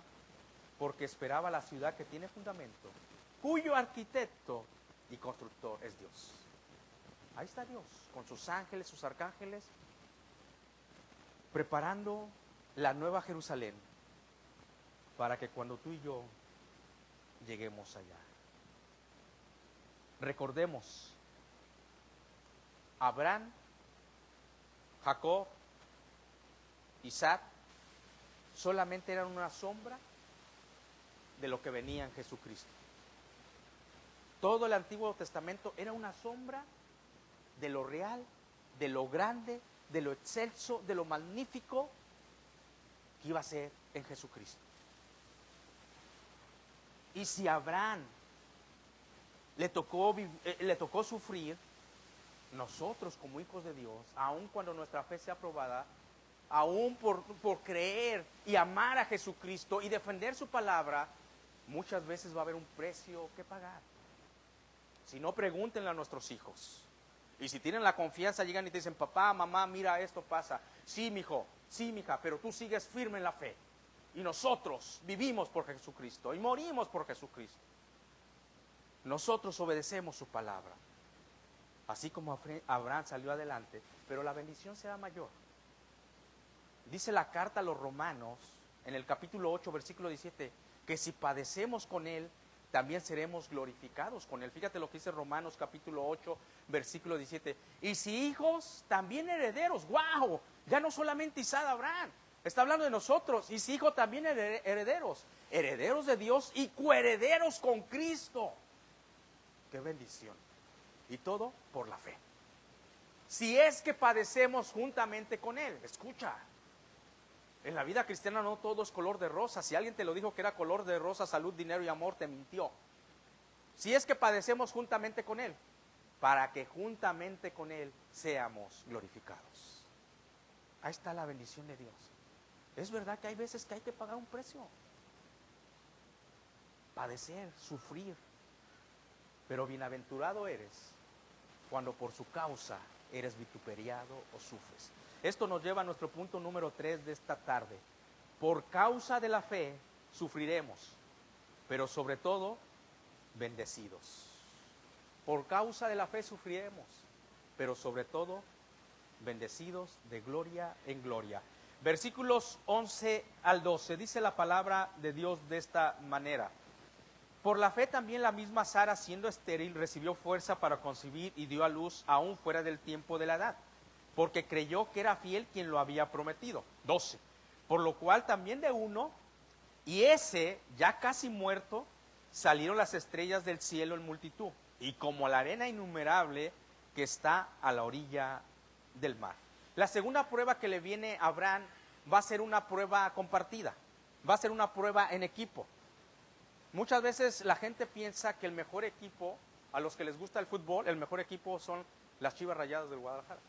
la ciudad que tiene fundamento, cuyo arquitecto y constructor es Dios. Ahí está Dios, con sus ángeles, sus arcángeles, preparando la nueva Jerusalén, para que cuando tú y yo lleguemos allá. Recordemos, Abraham, Jacob, Isaac, solamente eran una sombra de lo que venía en Jesucristo. Todo el Antiguo Testamento era una sombra de lo real, de lo grande, de lo excelso, de lo magnífico que iba a ser en Jesucristo. Y si a Abraham le tocó sufrir, nosotros como hijos de Dios, aun cuando nuestra fe sea aprobada, aun por creer y amar a Jesucristo y defender su palabra, muchas veces va a haber un precio que pagar. Si no, pregúntenle a nuestros hijos. Y si tienen la confianza, llegan y te dicen, papá, mamá, mira, esto pasa. Sí, mijo, sí, mija, pero tú sigues firme en la fe. Y nosotros vivimos por Jesucristo y morimos por Jesucristo. Nosotros obedecemos su palabra. Así como Abraham salió adelante, pero la bendición será mayor. Dice la carta a los Romanos, en el capítulo 8, versículo 17, que si padecemos con Él, también seremos glorificados con Él. Fíjate lo que dice Romanos capítulo 8, versículo 17. Y si hijos, también herederos. ¡Wow! Ya no solamente Isaac, Abraham. Está hablando de nosotros. Y si hijos, también herederos. Herederos de Dios y coherederos con Cristo. ¡Qué bendición! Y todo por la fe. Si es que padecemos juntamente con Él. Escucha. En la vida cristiana no todo es color de rosa. Si alguien te lo dijo que era color de rosa, salud, dinero y amor, te mintió. Si es que padecemos juntamente con Él, para que juntamente con Él seamos glorificados. Ahí está la bendición de Dios. Es verdad que hay veces que hay que pagar un precio. Padecer, sufrir. Pero bienaventurado eres cuando por su causa eres vituperiado o sufres. Esto nos lleva a nuestro punto número 3 de esta tarde. Por causa de la fe sufriremos, pero sobre todo bendecidos. Por causa de la fe sufriremos, pero sobre todo bendecidos de gloria en gloria. Versículos 11 al 12, dice la palabra de Dios de esta manera. Por la fe también la misma Sara, siendo estéril, recibió fuerza para concebir y dio a luz aún fuera del tiempo de la edad, porque creyó que era fiel quien lo había prometido. 12. Por lo cual también de uno, y ese ya casi muerto, salieron las estrellas del cielo en multitud, y como la arena innumerable que está a la orilla del mar. La segunda prueba que le viene a Abraham va a ser una prueba compartida, va a ser una prueba en equipo. Muchas veces la gente piensa que el mejor equipo, a los que les gusta el fútbol, el mejor equipo son las Chivas Rayadas del Guadalajara.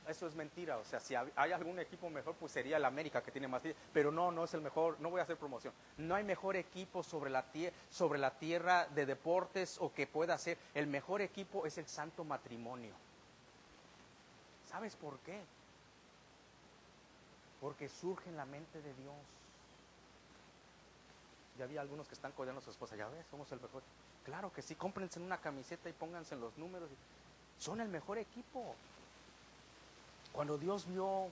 eso es mentira. O sea, si hay algún equipo mejor, pues sería el América, que tiene más. Pero no es el mejor. No voy a hacer promoción. No hay mejor equipo sobre la tierra de deportes o que pueda ser. El mejor equipo es el santo matrimonio. ¿Sabes por qué? Porque surge en la mente de Dios. Ya había algunos que están codeando a su esposa. Ya ves, somos el mejor. Claro que sí, cómprense una camiseta y pónganse en los números. Son el mejor equipo. Cuando Dios vio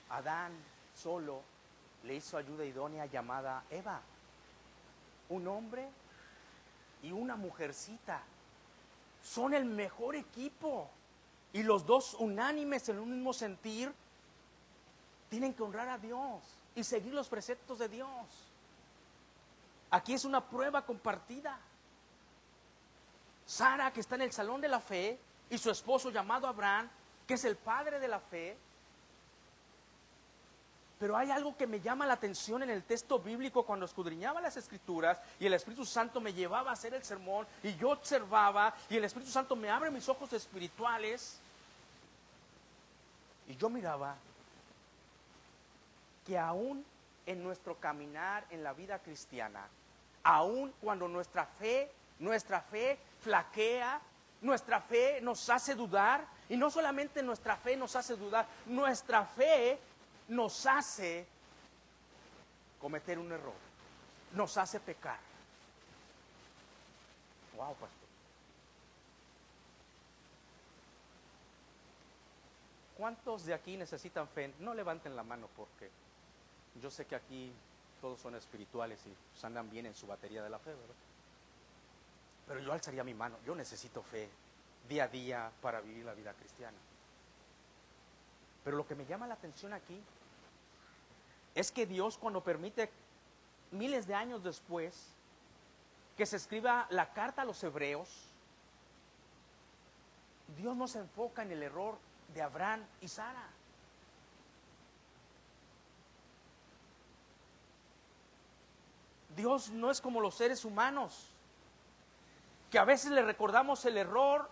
a Adán solo, le hizo ayuda idónea llamada Eva. Un hombre y una mujercita. Son el mejor equipo. Y los dos unánimes en un mismo sentir, tienen que honrar a Dios y seguir los preceptos de Dios. Aquí es una prueba compartida. Sara, que está en el salón de la fe, y su esposo llamado Abraham, que es el padre de la fe. Pero hay algo que me llama la atención en el texto bíblico cuando escudriñaba las Escrituras y el Espíritu Santo me llevaba a hacer el sermón y yo observaba y el Espíritu Santo me abre mis ojos espirituales y yo miraba que aún en nuestro caminar en la vida cristiana, aún cuando nuestra fe flaquea, nuestra fe nos hace dudar, y no solamente nuestra fe nos hace dudar, nuestra fe nos hace cometer un error, nos hace pecar. Wow, pastor. ¿Cuántos de aquí necesitan fe? No levanten la mano porque yo sé que aquí todos son espirituales y pues andan bien en su batería de la fe, ¿verdad? Pero yo alzaría mi mano. Yo necesito fe día a día para vivir la vida cristiana. Pero lo que me llama la atención aquí es que Dios, cuando permite miles de años después que se escriba la carta a los hebreos, Dios no se enfoca en el error de Abraham y Sara. Dios no es como los seres humanos, que a veces le recordamos el error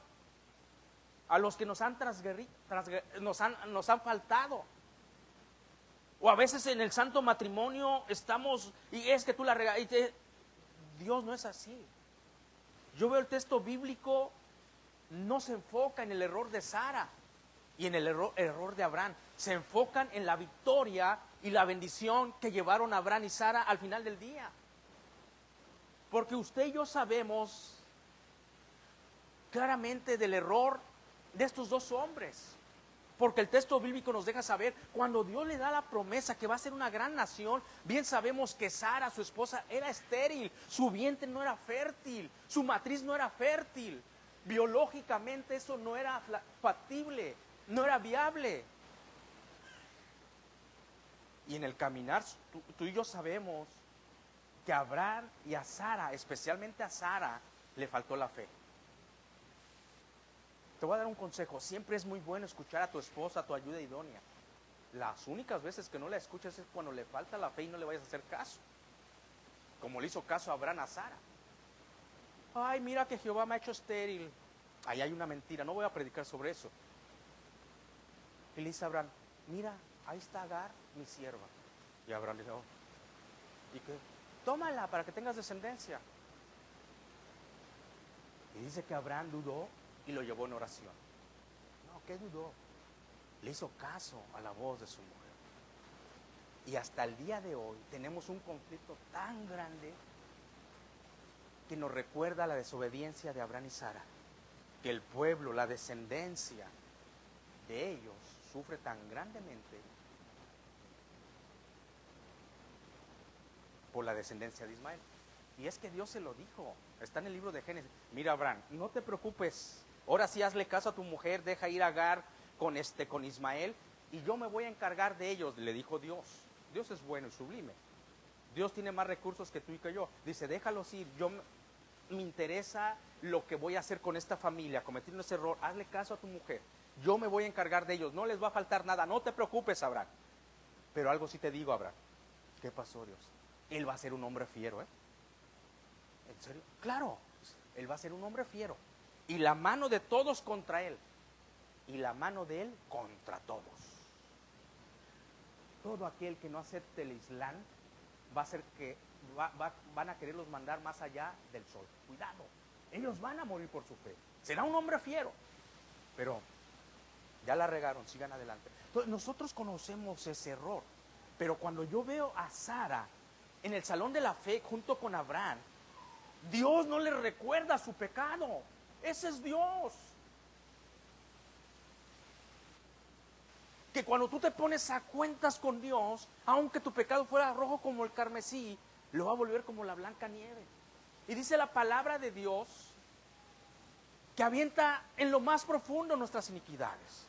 a los que nos han nos han faltado. O a veces en el santo matrimonio estamos, y es que tú la regaste. Dios no es así. Yo veo el texto bíblico, no se enfoca en el error de Sara y en el error de Abraham. Se enfocan en la victoria y la bendición que llevaron a Abraham y Sara al final del día. Porque usted y yo sabemos claramente del error de estos dos hombres. Porque el texto bíblico nos deja saber, cuando Dios le da la promesa que va a ser una gran nación, bien sabemos que Sara, su esposa, era estéril, su vientre no era fértil, su matriz no era fértil. Biológicamente eso no era factible, no era viable. Y en el caminar, tú y yo sabemos que a Abraham y a Sara, especialmente a Sara, le faltó la fe. Te voy a dar un consejo. Siempre es muy bueno escuchar a tu esposa, a tu ayuda idónea. Las únicas veces que no la escuchas es cuando le falta la fe y no le vayas a hacer caso. Como le hizo caso a Abraham a Sara. Ay, mira que Jehová me ha hecho estéril. Ahí hay una mentira, no voy a predicar sobre eso. Y le dice a Abraham, mira, ahí está Agar, mi sierva. Y Abraham le dice, oh, ¿y qué? Tómala para que tengas descendencia. Y dice que Abraham dudó y lo llevó en oración. No, ¿qué dudó? Le hizo caso a la voz de su mujer. Y hasta el día de hoy tenemos un conflicto tan grande que nos recuerda la desobediencia de Abraham y Sara. Que el pueblo, la descendencia de ellos sufre tan grandemente por la descendencia de Ismael. Y es que Dios se lo dijo, está en el libro de Génesis. Mira, Abraham, no te preocupes, ahora sí hazle caso a tu mujer, deja ir a Agar con Ismael y yo me voy a encargar de ellos, le dijo Dios. Dios es bueno y sublime. Dios tiene más recursos que tú y que yo. Dice, déjalos ir, me interesa lo que voy a hacer con esta familia, cometiendo ese error, hazle caso a tu mujer. Yo me voy a encargar de ellos, no les va a faltar nada, no te preocupes, Abraham. Pero algo sí te digo, Abraham. ¿Qué pasó, Dios? Él va a ser un hombre fiero, ¿eh? ¿En serio? Claro, él va a ser un hombre fiero. Y la mano de todos contra él. y la mano de él contra todos. Todo aquel que no acepte el Islam va a ser que van a quererlos mandar más allá del sol. Cuidado, ellos van a morir por su fe. Será un hombre fiero, pero ya la regaron, sigan adelante. Entonces, nosotros conocemos ese error, pero cuando yo veo a Sara en el salón de la fe junto con Abraham, Dios no le recuerda su pecado. Ese es Dios. Que cuando tú te pones a cuentas con Dios, aunque tu pecado fuera rojo como el carmesí, lo va a volver como la blanca nieve. Y dice la palabra de Dios que avienta en lo más profundo nuestras iniquidades.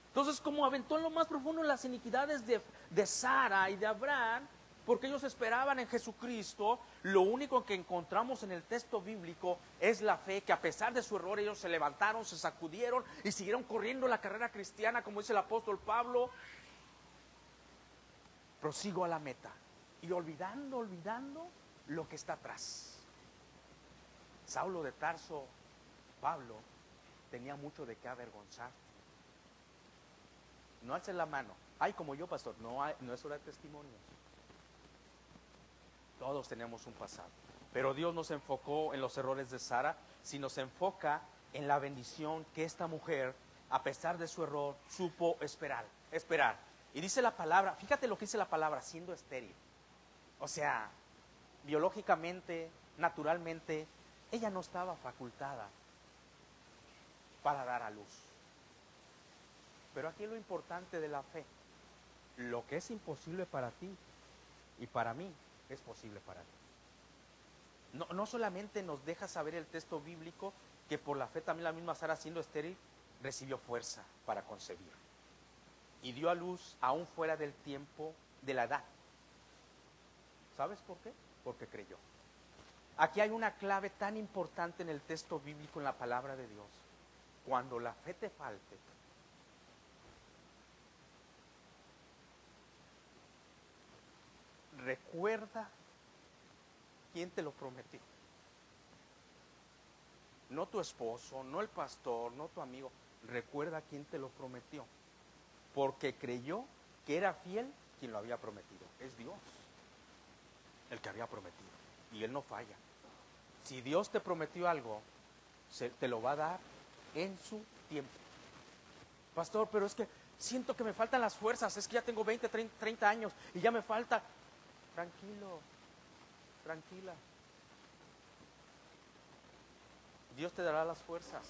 Entonces, como aventó en lo más profundo las iniquidades de Sara y de Abraham, porque ellos esperaban en Jesucristo, lo único que encontramos en el texto bíblico es la fe, que a pesar de su error ellos se levantaron, se sacudieron y siguieron corriendo la carrera cristiana, como dice el apóstol Pablo. Prosigo a la meta y olvidando lo que está atrás. Saulo de Tarso, Pablo, tenía mucho de qué avergonzar. No alces la mano. Ay, como yo, pastor, no es hora de testimonios. Todos tenemos un pasado, pero Dios no se enfocó en los errores de Sara, sino se enfoca en la bendición que esta mujer, a pesar de su error, supo esperar. Y dice la palabra, fíjate lo que dice la palabra, siendo estéril. O sea, biológicamente, naturalmente, ella no estaba facultada para dar a luz. Pero aquí lo importante de la fe, lo que es imposible para ti y para mí, es posible para Dios. No solamente nos deja saber el texto bíblico que por la fe también la misma Sara, siendo estéril, recibió fuerza para concebir y dio a luz aún fuera del tiempo de la edad. ¿Sabes por qué? Porque creyó. Aquí hay una clave tan importante en el texto bíblico, en la palabra de Dios. Cuando la fe te falte, recuerda quién te lo prometió. No tu esposo, no el pastor, no tu amigo. Recuerda quién te lo prometió. Porque creyó que era fiel quien lo había prometido. Es Dios el que había prometido. Y Él no falla. Si Dios te prometió algo, te lo va a dar en su tiempo. Pastor, pero es que siento que me faltan las fuerzas. Es que ya tengo 20, 30 años y ya me falta. Tranquilo, tranquila. Dios te dará las fuerzas.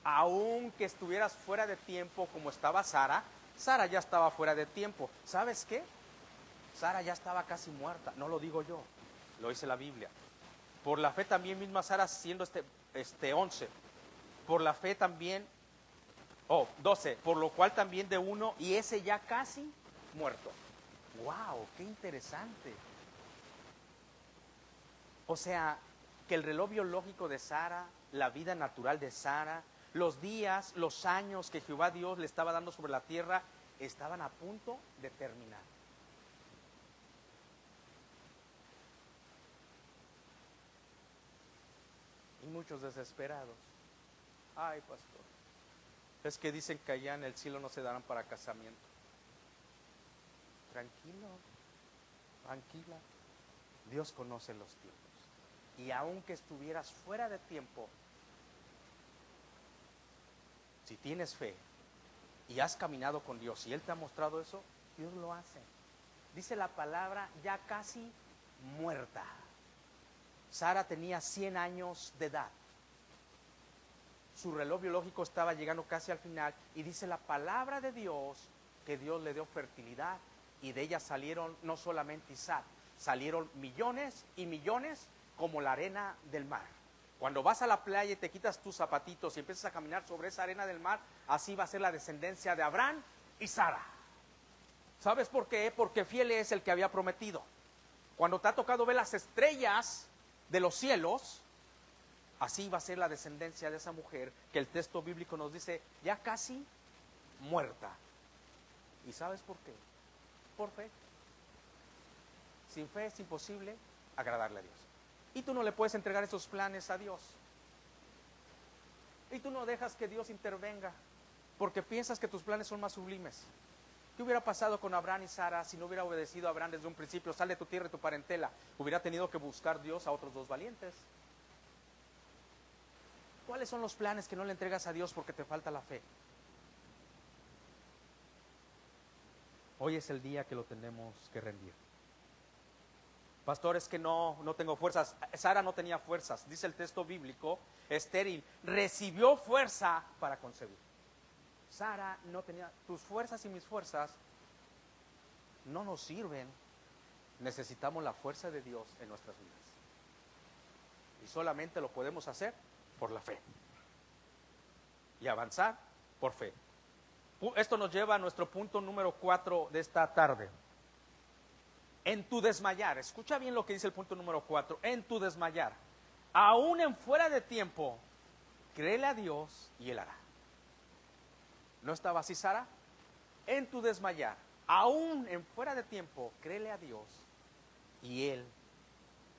Aunque estuvieras fuera de tiempo como estaba Sara, Sara ya estaba fuera de tiempo. ¿Sabes qué? Sara ya estaba casi muerta. No lo digo yo, lo dice la Biblia. Por la fe también misma Sara, siendo 11. Por la fe también, 12. Por lo cual también de uno, y ese ya casi muerto. ¡Wow! ¡Qué interesante! O sea, que el reloj biológico de Sara, la vida natural de Sara, los días, los años que Jehová Dios le estaba dando sobre la tierra, estaban a punto de terminar. Y muchos desesperados. Ay, pastor, es que dicen que allá en el cielo no se darán para casamiento. Tranquilo, tranquila. Dios conoce los tiempos. Y aunque estuvieras fuera de tiempo, si tienes fe y has caminado con Dios y Él te ha mostrado eso, Dios lo hace. Dice la palabra, ya casi muerta. Sara tenía 100 años de edad. Su reloj biológico estaba llegando casi al final. Y dice la palabra de Dios que Dios le dio fertilidad. Y de ella salieron no solamente Isaac, salieron millones y millones como la arena del mar. Cuando vas a la playa y te quitas tus zapatitos y empiezas a caminar sobre esa arena del mar, así va a ser la descendencia de Abraham y Sara. ¿Sabes por qué? Porque fiel es el que había prometido. Cuando te ha tocado ver las estrellas de los cielos, así va a ser la descendencia de esa mujer que el texto bíblico nos dice ya casi muerta. ¿Y sabes por qué? Por fe. Sin fe es imposible agradarle a Dios. Y tú no le puedes entregar esos planes a Dios. Y tú no dejas que Dios intervenga. porque piensas que tus planes son más sublimes. ¿Qué hubiera pasado con Abraham y Sara si no hubiera obedecido a Abraham desde un principio? Sal de tu tierra y tu parentela. Hubiera tenido que buscar Dios a otros dos valientes. ¿Cuáles son los planes que no le entregas a Dios porque te falta la fe? Hoy es el día que lo tenemos que rendir. Pastor, es que no tengo fuerzas. Sara no tenía fuerzas. Dice el texto bíblico, estéril. Recibió fuerza para concebir. Sara no tenía, tus fuerzas y mis fuerzas no nos sirven. Necesitamos la fuerza de Dios en nuestras vidas. Y solamente lo podemos hacer por la fe. Y avanzar por fe. Esto nos lleva a nuestro punto número 4 de esta tarde. En tu desmayar, escucha bien lo que dice el punto número 4. En tu desmayar, aún en fuera de tiempo, créele a Dios y Él hará. ¿No estaba así Sara? En tu desmayar, aún en fuera de tiempo, créele a Dios y Él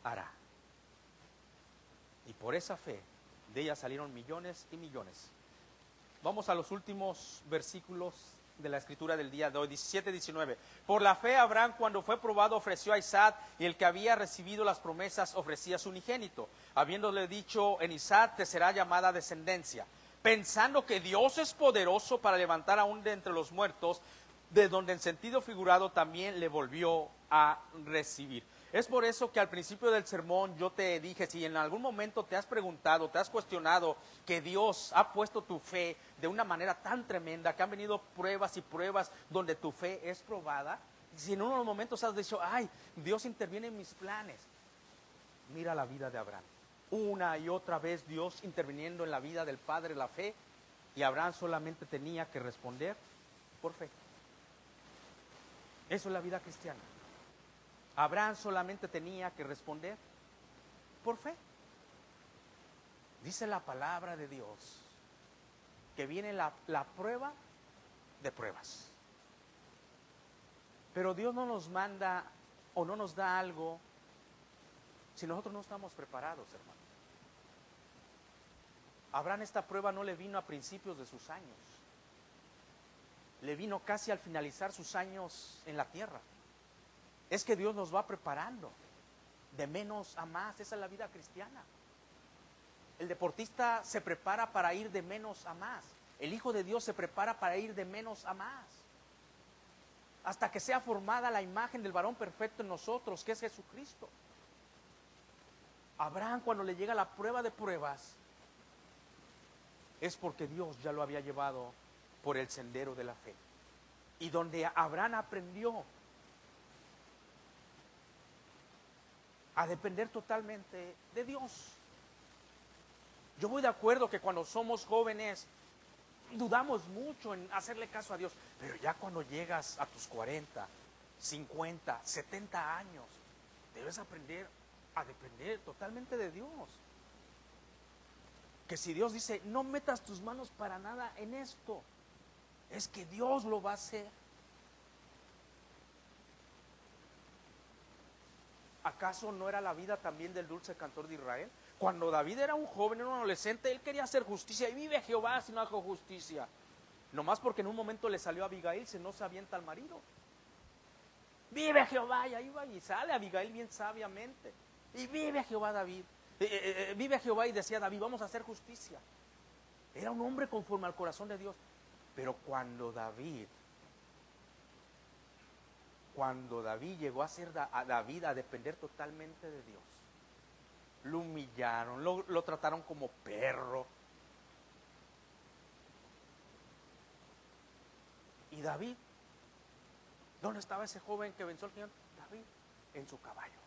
hará. Y por esa fe, de ella salieron millones y millones. Vamos a los últimos versículos de la escritura del día de hoy, 17-19. Por la fe Abraham, cuando fue probado, ofreció a Isaac, y el que había recibido las promesas ofrecía a su unigénito, habiéndole dicho: en Isaac te será llamada descendencia, pensando que Dios es poderoso para levantar aún de entre los muertos, de donde en sentido figurado también le volvió a recibir. Es por eso que al principio del sermón yo te dije, si en algún momento te has preguntado, te has cuestionado que Dios ha puesto tu fe de una manera tan tremenda, que han venido pruebas y pruebas donde tu fe es probada, si en unos momentos has dicho, ay, Dios interviene en mis planes, mira la vida de Abraham. Una y otra vez Dios interviniendo en la vida del padre, la fe, y Abraham solamente tenía que responder por fe. Eso es la vida cristiana. Abraham solamente tenía que responder por fe. Dice la palabra de Dios que viene la prueba de pruebas. Pero Dios no nos manda o no nos da algo si nosotros no estamos preparados, hermano. Abraham esta prueba no le vino a principios de sus años. Le vino casi al finalizar sus años en la tierra. Es que Dios nos va preparando de menos a más. Esa es la vida cristiana. El deportista se prepara para ir de menos a más. El Hijo de Dios se prepara para ir de menos a más, hasta que sea formada la imagen del varón perfecto en nosotros, que es Jesucristo. Abraham, cuando le llega la prueba de pruebas, es porque Dios ya lo había llevado por el sendero de la fe. Y donde Abraham aprendió a depender totalmente de Dios. Yo voy de acuerdo que cuando somos jóvenes dudamos mucho en hacerle caso a Dios, pero ya cuando llegas a tus 40, 50, 70 años, debes aprender a depender totalmente de Dios. Que si Dios dice, no metas tus manos para nada en esto, es que Dios lo va a hacer. ¿Acaso no era la vida también del dulce cantor de Israel? Cuando David era un joven, era un adolescente, él quería hacer justicia. Y vive Jehová si no hago justicia. Nomás porque en un momento le salió a Abigail, si no se avienta al marido. Vive Jehová, y ahí va y sale Abigail bien sabiamente. Y vive Jehová David. Vive Jehová, y decía David, vamos a hacer justicia. Era un hombre conforme al corazón de Dios. Pero cuando David llegó a ser a David a depender totalmente de Dios, lo humillaron, lo trataron como perro. Y David, ¿dónde estaba ese joven que venció al Señor? David, en su caballo.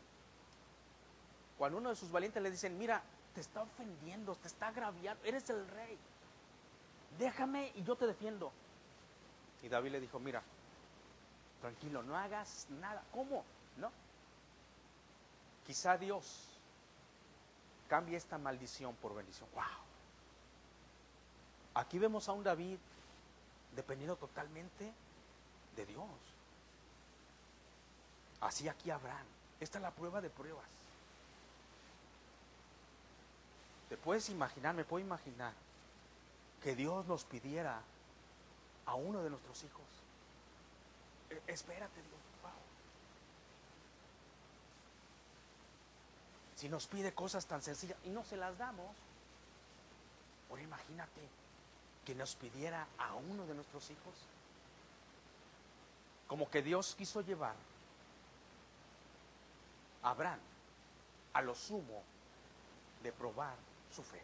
Cuando uno de sus valientes le dicen, mira, te está ofendiendo, te está agraviando, eres el rey, déjame y yo te defiendo. Y David le dijo, mira, tranquilo, no hagas nada. ¿Cómo? No. Quizá Dios cambie esta maldición por bendición. ¡Wow! Aquí vemos a un David dependiendo totalmente de Dios. Así aquí Abraham. Esta es la prueba de pruebas. ¿Te puedes imaginar, me puedo imaginar que Dios nos pidiera a uno de nuestros hijos. Espérate, Dios. Wow. Si nos pide cosas tan sencillas y no se las damos, ahora imagínate que nos pidiera a uno de nuestros hijos. Como que Dios quiso llevar a Abraham a lo sumo de probar su fe.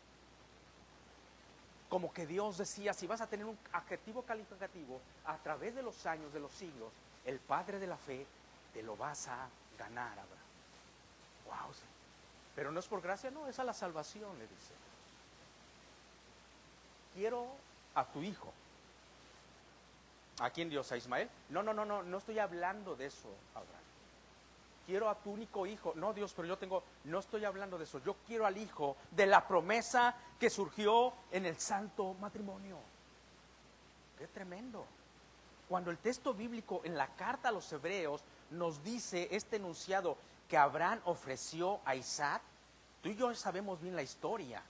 Como que Dios decía, si vas a tener un adjetivo calificativo a través de los años, de los siglos, el padre de la fe, te lo vas a ganar, Abraham. Wow, sí. Pero no es por gracia, no, es a la salvación, le dice. Quiero a tu hijo. ¿A quién Dios? ¿A Ismael? No estoy hablando de eso, Abraham. Quiero a tu único hijo. No, Dios, pero no estoy hablando de eso. Yo quiero al hijo de la promesa que surgió en el santo matrimonio. ¡Qué tremendo! Cuando el texto bíblico en la carta a los hebreos nos dice este enunciado que Abraham ofreció a Isaac, tú y yo sabemos bien la historia.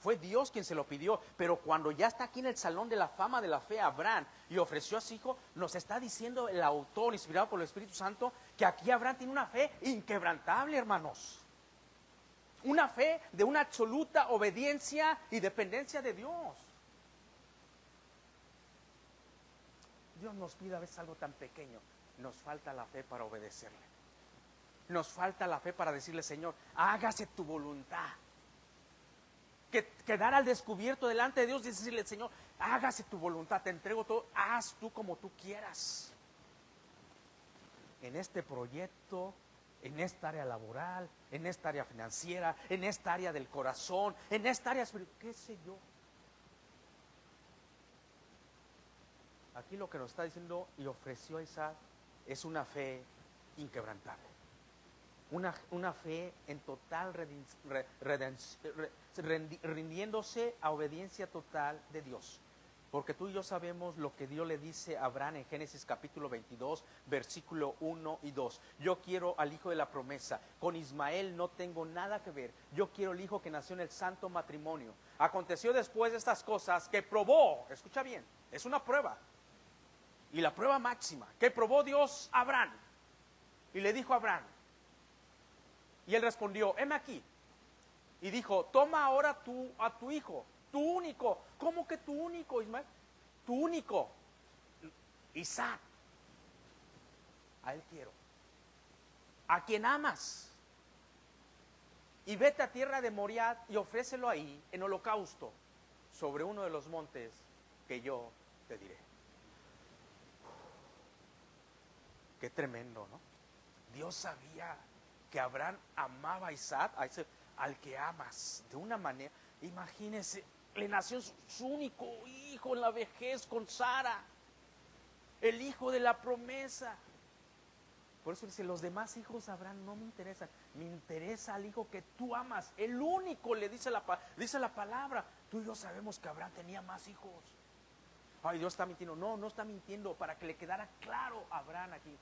Fue Dios quien se lo pidió, pero cuando ya está aquí en el salón de la fama de la fe Abraham y ofreció a su hijo, nos está diciendo el autor, inspirado por el Espíritu Santo, que aquí Abraham tiene una fe inquebrantable, hermanos. Una fe de una absoluta obediencia y dependencia de Dios. Dios nos pide a veces algo tan pequeño, nos falta la fe para obedecerle. Nos falta la fe para decirle, Señor, hágase tu voluntad. Quedar al descubierto delante de Dios y decirle, Señor, hágase tu voluntad, te entrego todo, haz tú como tú quieras. En este proyecto, en esta área laboral, en esta área financiera, en esta área del corazón, en esta área espiritual, qué sé yo. Aquí lo que nos está diciendo y ofreció a Isaac es una fe inquebrantable. Una fe en total rindiéndose a obediencia total de Dios. Porque tú y yo sabemos lo que Dios le dice a Abraham en Génesis capítulo 22, versículo 1 y 2. Yo quiero al hijo de la promesa. Con Ismael no tengo nada que ver. Yo quiero el hijo que nació en el santo matrimonio. Aconteció después de estas cosas que probó, escucha bien, es una prueba. Y la prueba máxima, que probó Dios a Abraham. Y le dijo a Abraham, y él respondió, heme aquí. Y dijo, toma ahora tú a tu hijo, tu único. ¿Cómo que tu único, Ismael? Tu único, Isaac. A él quiero. A quien amas. Y vete a tierra de Moriah y ofrécelo ahí en holocausto sobre uno de los montes que yo te diré. Qué tremendo, ¿no? Dios sabía que Abraham amaba a Isaac, al que amas, de una manera. Imagínense, le nació su único hijo en la vejez con Sara, el hijo de la promesa. Por eso dice, los demás hijos Abraham no me interesan, me interesa al hijo que tú amas, el único, le dice la palabra. Tú y yo sabemos que Abraham tenía más hijos. Ay, Dios está mintiendo. No está mintiendo. Para que le quedara claro, Abraham aquí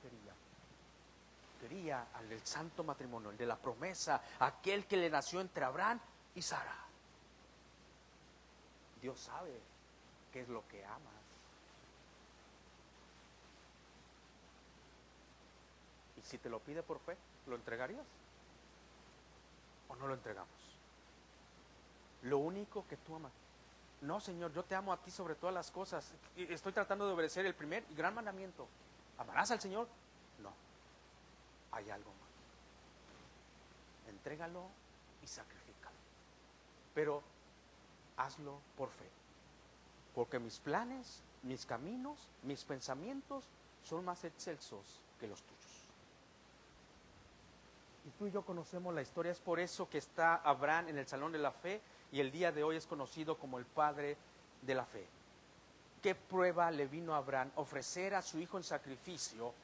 quería al del santo matrimonio, el de la promesa, aquel que le nació entre Abraham y Sara. Dios sabe qué es lo que amas. Y si te lo pide por fe, ¿lo entregarías? ¿O no lo entregamos? Lo único que tú amas. No, Señor, yo te amo a ti sobre todas las cosas. Estoy tratando de obedecer el primer y gran mandamiento. ¿Amarás al Señor? No. Hay algo más. Entrégalo y sacrifícalo. Pero hazlo por fe. Porque mis planes, mis caminos, mis pensamientos son más excelsos que los tuyos. Y tú y yo conocemos la historia. Es por eso que está Abraham en el salón de la fe y el día de hoy es conocido como el padre de la fe. ¿Qué prueba le vino a Abraham? Ofrecer a su hijo en sacrificio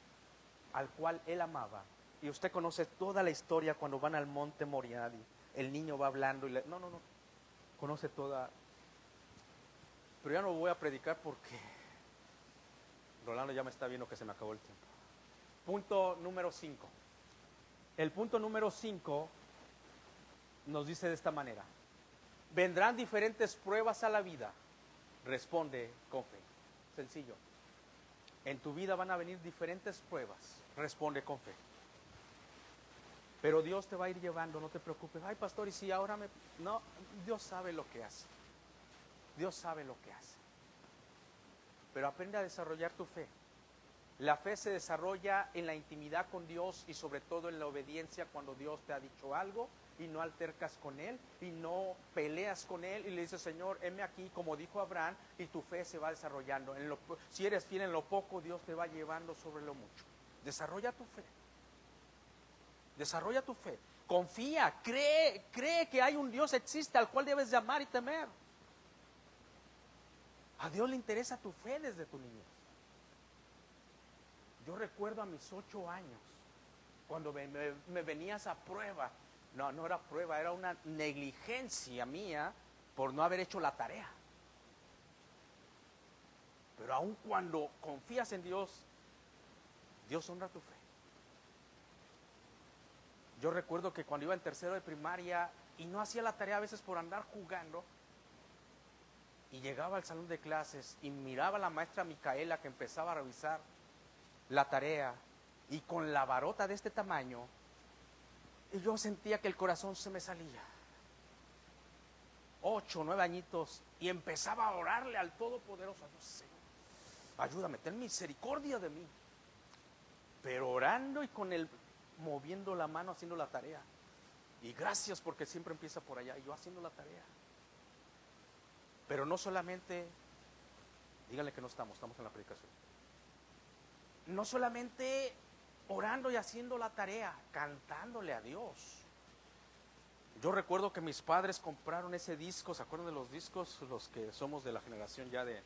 al cual él amaba. Y usted conoce toda la historia cuando van al monte Moriah y el niño va hablando y no. Conoce toda. Pero ya no voy a predicar porque Rolando ya me está viendo que se me acabó el tiempo. Punto número 5. El punto número 5 nos dice de esta manera: vendrán diferentes pruebas a la vida. Responde con fe. sencillo. En tu vida van a venir diferentes pruebas. Responde con fe. Pero Dios te va a ir llevando, no te preocupes. Ay, pastor, y si ahora me... No, Dios sabe lo que hace. Dios sabe lo que hace. Pero aprende a desarrollar tu fe. La fe se desarrolla en la intimidad con Dios y sobre todo en la obediencia cuando Dios te ha dicho algo y no altercas con Él y no peleas con Él y le dices, Señor, heme aquí, como dijo Abraham, y tu fe se va desarrollando. Si eres fiel en lo poco, Dios te va llevando sobre lo mucho. Desarrolla tu fe. Desarrolla tu fe. Confía, cree que hay un Dios existe al cual debes llamar y temer. A Dios le interesa tu fe desde tu niñez. Yo recuerdo a mis 8 años, cuando me venía esa prueba. No era prueba, era una negligencia mía por no haber hecho la tarea. Pero aun cuando confías en Dios, Dios honra tu fe. Yo recuerdo que cuando iba en tercero de primaria y no hacía la tarea a veces por andar jugando, y llegaba al salón de clases y miraba a la maestra Micaela que empezaba a revisar la tarea y con la varota de este tamaño, y yo sentía que el corazón se me salía. 8, 9 añitos, y empezaba a orarle al Todopoderoso. Dios, Señor, ayúdame, ten misericordia de mí. Pero orando y con él moviendo la mano haciendo la tarea. Y gracias porque siempre empieza por allá, y yo haciendo la tarea. Pero no solamente, díganle que no estamos en la predicación. No solamente orando y haciendo la tarea, cantándole a Dios. Yo recuerdo que mis padres compraron ese disco, ¿se acuerdan de los discos? Los que somos de la generación ya de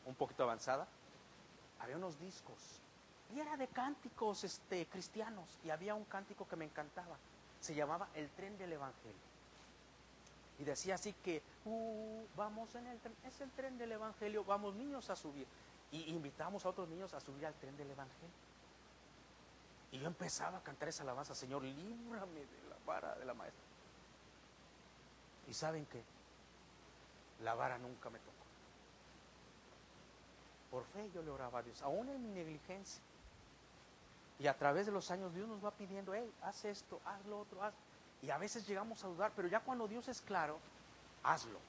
un poquito avanzada. Había unos discos y era de cánticos cristianos, y había un cántico que me encantaba. Se llamaba El Tren del Evangelio. Y decía así que, vamos en el tren, es el tren del Evangelio, vamos niños a subir. Y invitamos a otros niños a subir al tren del Evangelio. Y yo empezaba a cantar esa alabanza, Señor, líbrame de la vara de la maestra. ¿Y saben qué? La vara nunca me tocó. Por fe yo le oraba a Dios, aún en mi negligencia. Y a través de los años Dios nos va pidiendo, hey, haz esto, haz lo otro, haz. Y a veces llegamos a dudar, pero ya cuando Dios es claro, hazlo.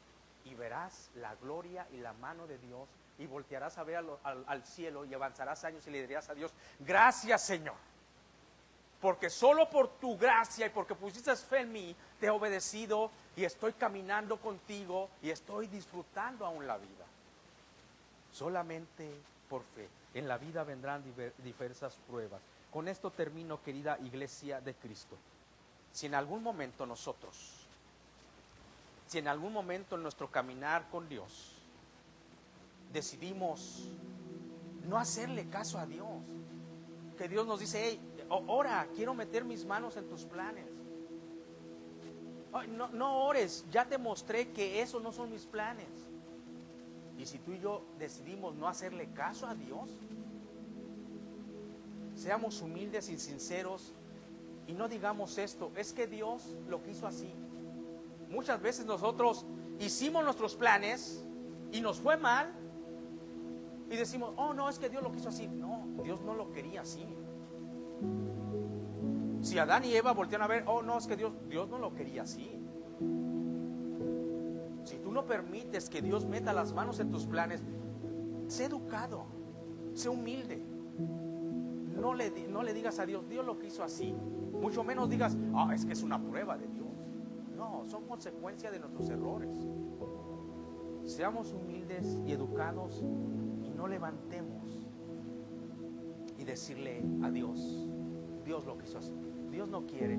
Y verás la gloria y la mano de Dios, y voltearás a ver al cielo y avanzarás años y le dirías a Dios, gracias Señor, porque solo por tu gracia y porque pusiste fe en mí, te he obedecido y estoy caminando contigo y estoy disfrutando aún la vida. Solamente por fe. En la vida vendrán diversas pruebas. Con esto termino, querida iglesia de Cristo. Si en algún momento en nuestro caminar con Dios decidimos no hacerle caso a Dios, que Dios nos dice, hey, ora, quiero meter mis manos en tus planes. No ores, ya te mostré que esos no son mis planes. Y si tú y yo decidimos no hacerle caso a Dios, seamos humildes y sinceros y no digamos esto, es que Dios lo quiso así. Muchas veces nosotros hicimos nuestros planes y nos fue mal y decimos, oh no, es que Dios lo quiso así. No, Dios no lo quería así. Si Adán y Eva voltean a ver, oh no, es que Dios no lo quería así. Si tú no permites que Dios meta las manos en tus planes, sé educado, sé humilde. No le digas a Dios, Dios lo quiso así. Mucho menos digas, es que es una prueba de Dios. No, son consecuencia de nuestros errores. Seamos humildes y educados y no levantemos y decirle a Dios, Dios lo quiso así. Dios no quiere.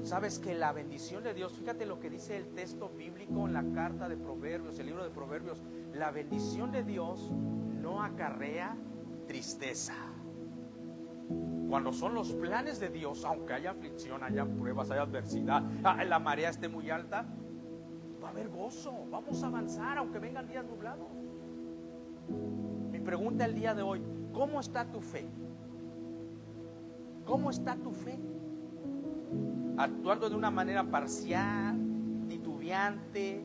Sabes que la bendición de Dios, fíjate lo que dice el texto bíblico en la carta de Proverbios, el libro de Proverbios, la bendición de Dios no acarrea tristeza. Cuando son los planes de Dios, aunque haya aflicción, haya pruebas, haya adversidad, la marea esté muy alta, va a haber gozo, vamos a avanzar aunque vengan días nublados. Mi pregunta el día de hoy, ¿cómo está tu fe? ¿Cómo está tu fe? Actuando de una manera parcial, titubeante,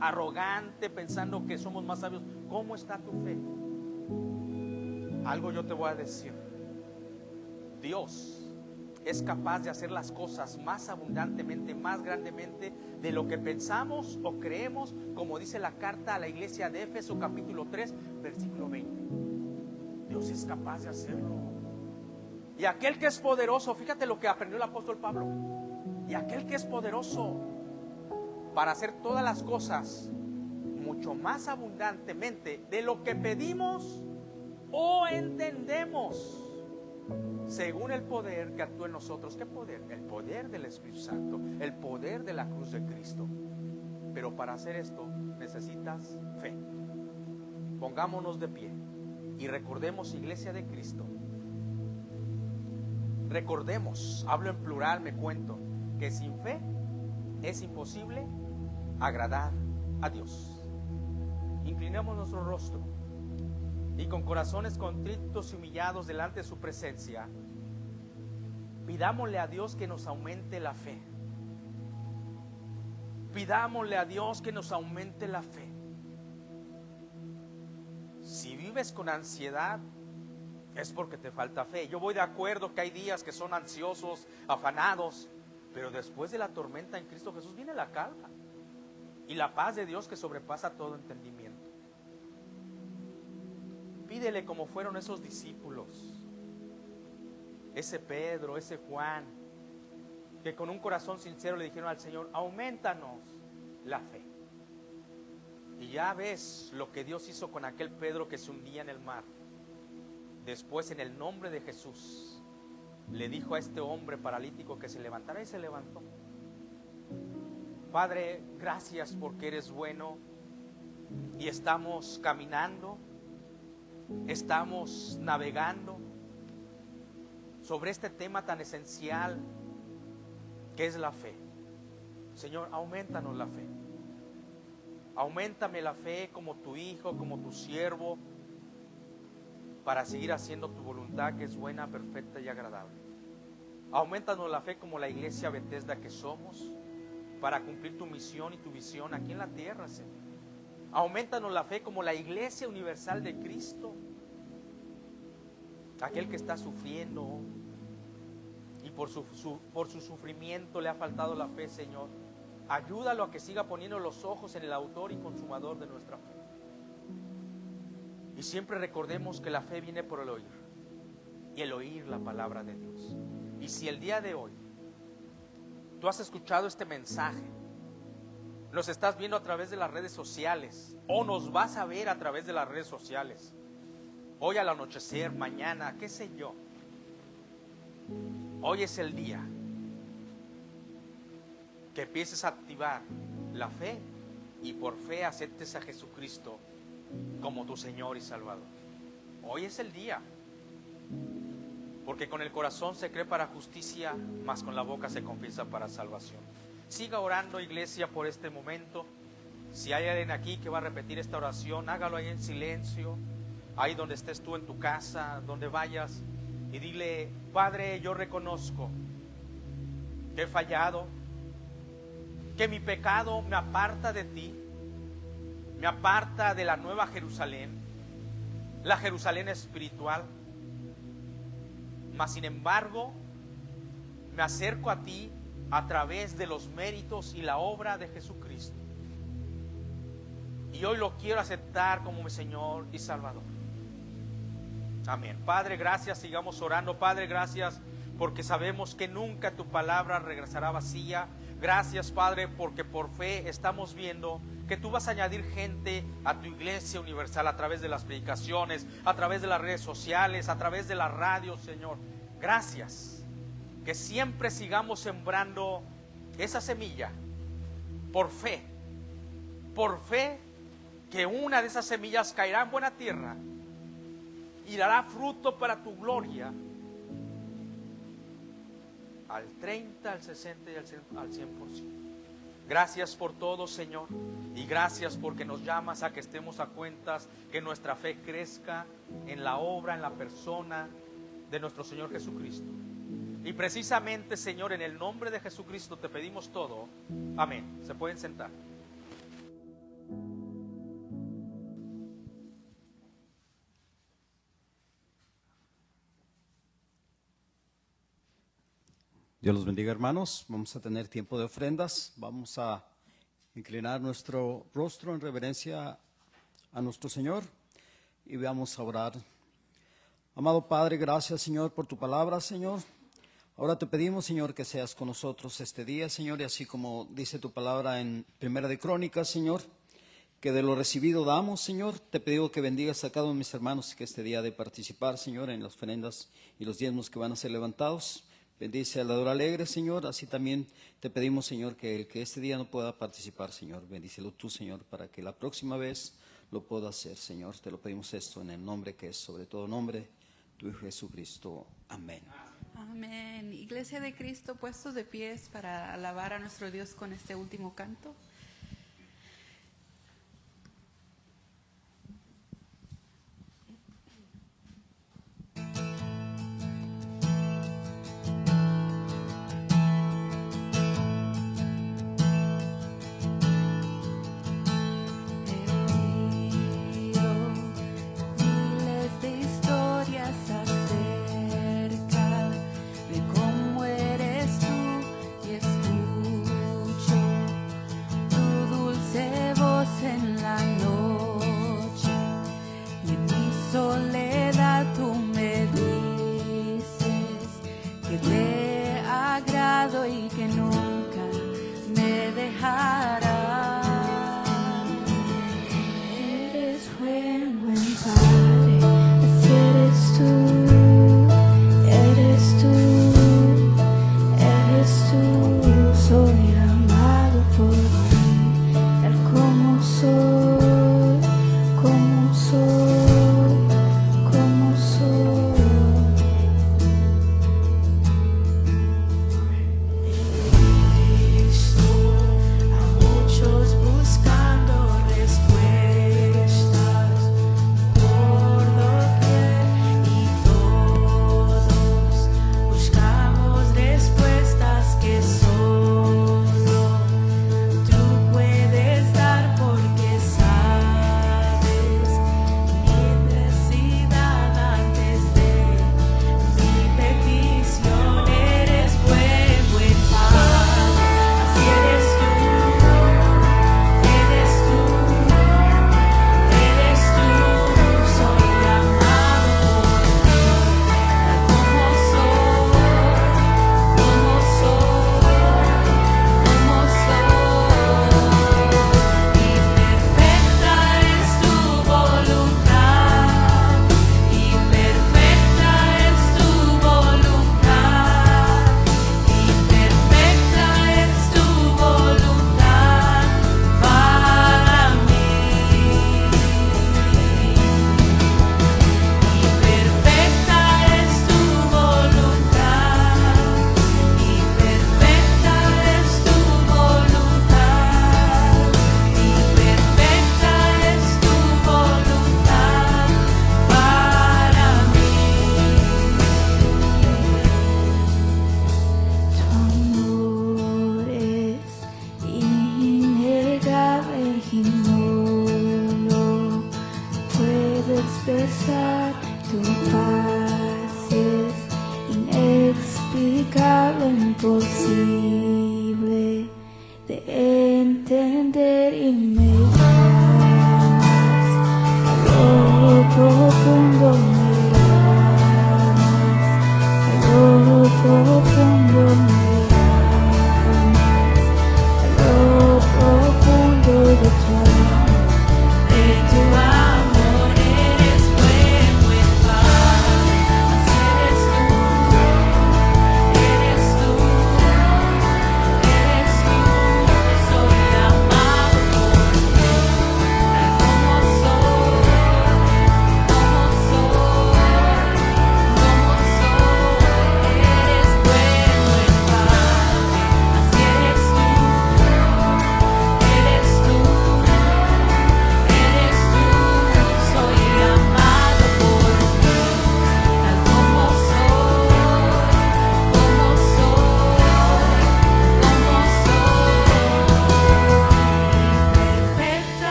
arrogante, pensando que somos más sabios. ¿Cómo está tu fe? Algo yo te voy a decir. Dios es capaz de hacer las cosas más abundantemente, más grandemente de lo que pensamos o creemos, como dice la carta a la iglesia de Éfeso, capítulo 3, versículo 20. Dios es capaz de hacerlo. Y aquel que es poderoso, fíjate lo que aprendió el apóstol Pablo. Y aquel que es poderoso para hacer todas las cosas mucho más abundantemente de lo que pedimos o entendemos, según el poder que actúa en nosotros. ¿Qué poder? El poder del Espíritu Santo, el poder de la cruz de Cristo. Pero para hacer esto necesitas fe. Pongámonos de pie y recordemos, iglesia de Cristo, recordemos, hablo en plural, me cuento, que sin fe es imposible agradar a Dios. Inclinemos nuestro rostro y con corazones contritos y humillados delante de su presencia, pidámosle a Dios que nos aumente la fe. Pidámosle a Dios que nos aumente la fe. Si vives con ansiedad, es porque te falta fe. Yo voy de acuerdo que hay días que son ansiosos, afanados, pero después de la tormenta en Cristo Jesús viene la calma y la paz de Dios que sobrepasa todo entendimiento. Pídele como fueron esos discípulos, ese Pedro, ese Juan, que con un corazón sincero le dijeron al Señor: aumentanos la fe. Y ya ves lo que Dios hizo con aquel Pedro que se hundía en el mar. Después, en el nombre de Jesús, le dijo a este hombre paralítico que se levantara, y se levantó. Padre, gracias porque eres bueno y estamos caminando, estamos navegando sobre este tema tan esencial que es la fe. Señor, aumentanos la fe. Auméntame la fe como tu hijo, como tu siervo, para seguir haciendo tu voluntad, que es buena, perfecta y agradable. Aumentanos la fe como la iglesia Bethesda que somos, para cumplir tu misión y tu visión aquí en la tierra, Señor. Aumentanos la fe como la iglesia universal de Cristo, aquel que está sufriendo y por su sufrimiento le ha faltado la fe, Señor. Ayúdalo a que siga poniendo los ojos en el autor y consumador de nuestra fe. Y siempre recordemos que la fe viene por el oír, y el oír la palabra de Dios. Y si el día de hoy tú has escuchado este mensaje, nos estás viendo a través de las redes sociales, o nos vas a ver a través de las redes sociales, hoy al anochecer, mañana, qué sé yo, hoy es el día que empieces a activar la fe y por fe aceptes a Jesucristo como tu Señor y Salvador. Hoy es el día, porque con el corazón se cree para justicia, mas con la boca se confiesa para salvación. Siga orando, iglesia, por este momento. Si hay alguien aquí que va a repetir esta oración, hágalo ahí en silencio, ahí donde estés tú en tu casa, donde vayas, y dile: Padre, yo reconozco que he fallado, que mi pecado me aparta de ti, me aparta de la nueva Jerusalén, la Jerusalén espiritual. Mas sin embargo, me acerco a ti a través de los méritos y la obra de Jesucristo. Y hoy lo quiero aceptar como mi Señor y Salvador. Amén. Padre, gracias, sigamos orando. Padre, gracias porque sabemos que nunca tu palabra regresará vacía. Gracias, Padre, porque por fe estamos viendo que tú vas a añadir gente a tu iglesia universal a través de las predicaciones, a través de las redes sociales, a través de la radio, Señor. Gracias, que siempre sigamos sembrando esa semilla por fe que una de esas semillas caerá en buena tierra y dará fruto para tu gloria, al 30, al 60 y al 100%. Gracias por todo, Señor, y gracias porque nos llamas a que estemos a cuentas, que nuestra fe crezca en la obra, en la persona de nuestro Señor Jesucristo. Y precisamente, Señor, en el nombre de Jesucristo te pedimos todo. Amén. Se pueden sentar. Dios los bendiga, hermanos. Vamos a tener tiempo de ofrendas. Vamos a inclinar nuestro rostro en reverencia a nuestro Señor y vamos a orar. Amado Padre, gracias, Señor, por tu palabra, Señor. Ahora te pedimos, Señor, que seas con nosotros este día, Señor, y así como dice tu palabra en Primera de Crónicas, Señor, que de lo recibido damos, Señor. Te pido que bendigas a cada uno de mis hermanos que este día de participar, Señor, en las ofrendas y los diezmos que van a ser levantados. Bendice al dador alegre, Señor. Así también te pedimos, Señor, que el que este día no pueda participar, Señor, bendícelo tú, Señor, para que la próxima vez lo pueda hacer, Señor. Te lo pedimos esto en el nombre que es sobre todo nombre, tu Hijo Jesucristo. Amén. Amén. Iglesia de Cristo, puestos de pies para alabar a nuestro Dios con este último canto.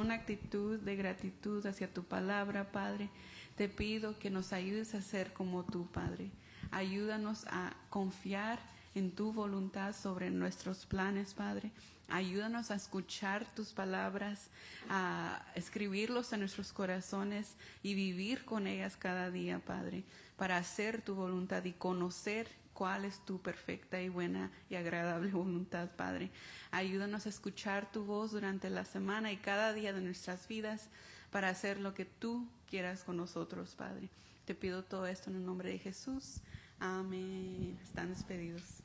una actitud de gratitud hacia tu palabra, Padre. Te pido que nos ayudes a ser como tú, Padre. Ayúdanos a confiar en tu voluntad sobre nuestros planes, Padre. Ayúdanos a escuchar tus palabras, a escribirlos en nuestros corazones y vivir con ellas cada día, Padre, para hacer tu voluntad y conocer cuál es tu perfecta y buena y agradable voluntad, Padre. Ayúdanos a escuchar tu voz durante la semana y cada día de nuestras vidas para hacer lo que tú quieras con nosotros, Padre. Te pido todo esto en el nombre de Jesús. Amén. Están despedidos.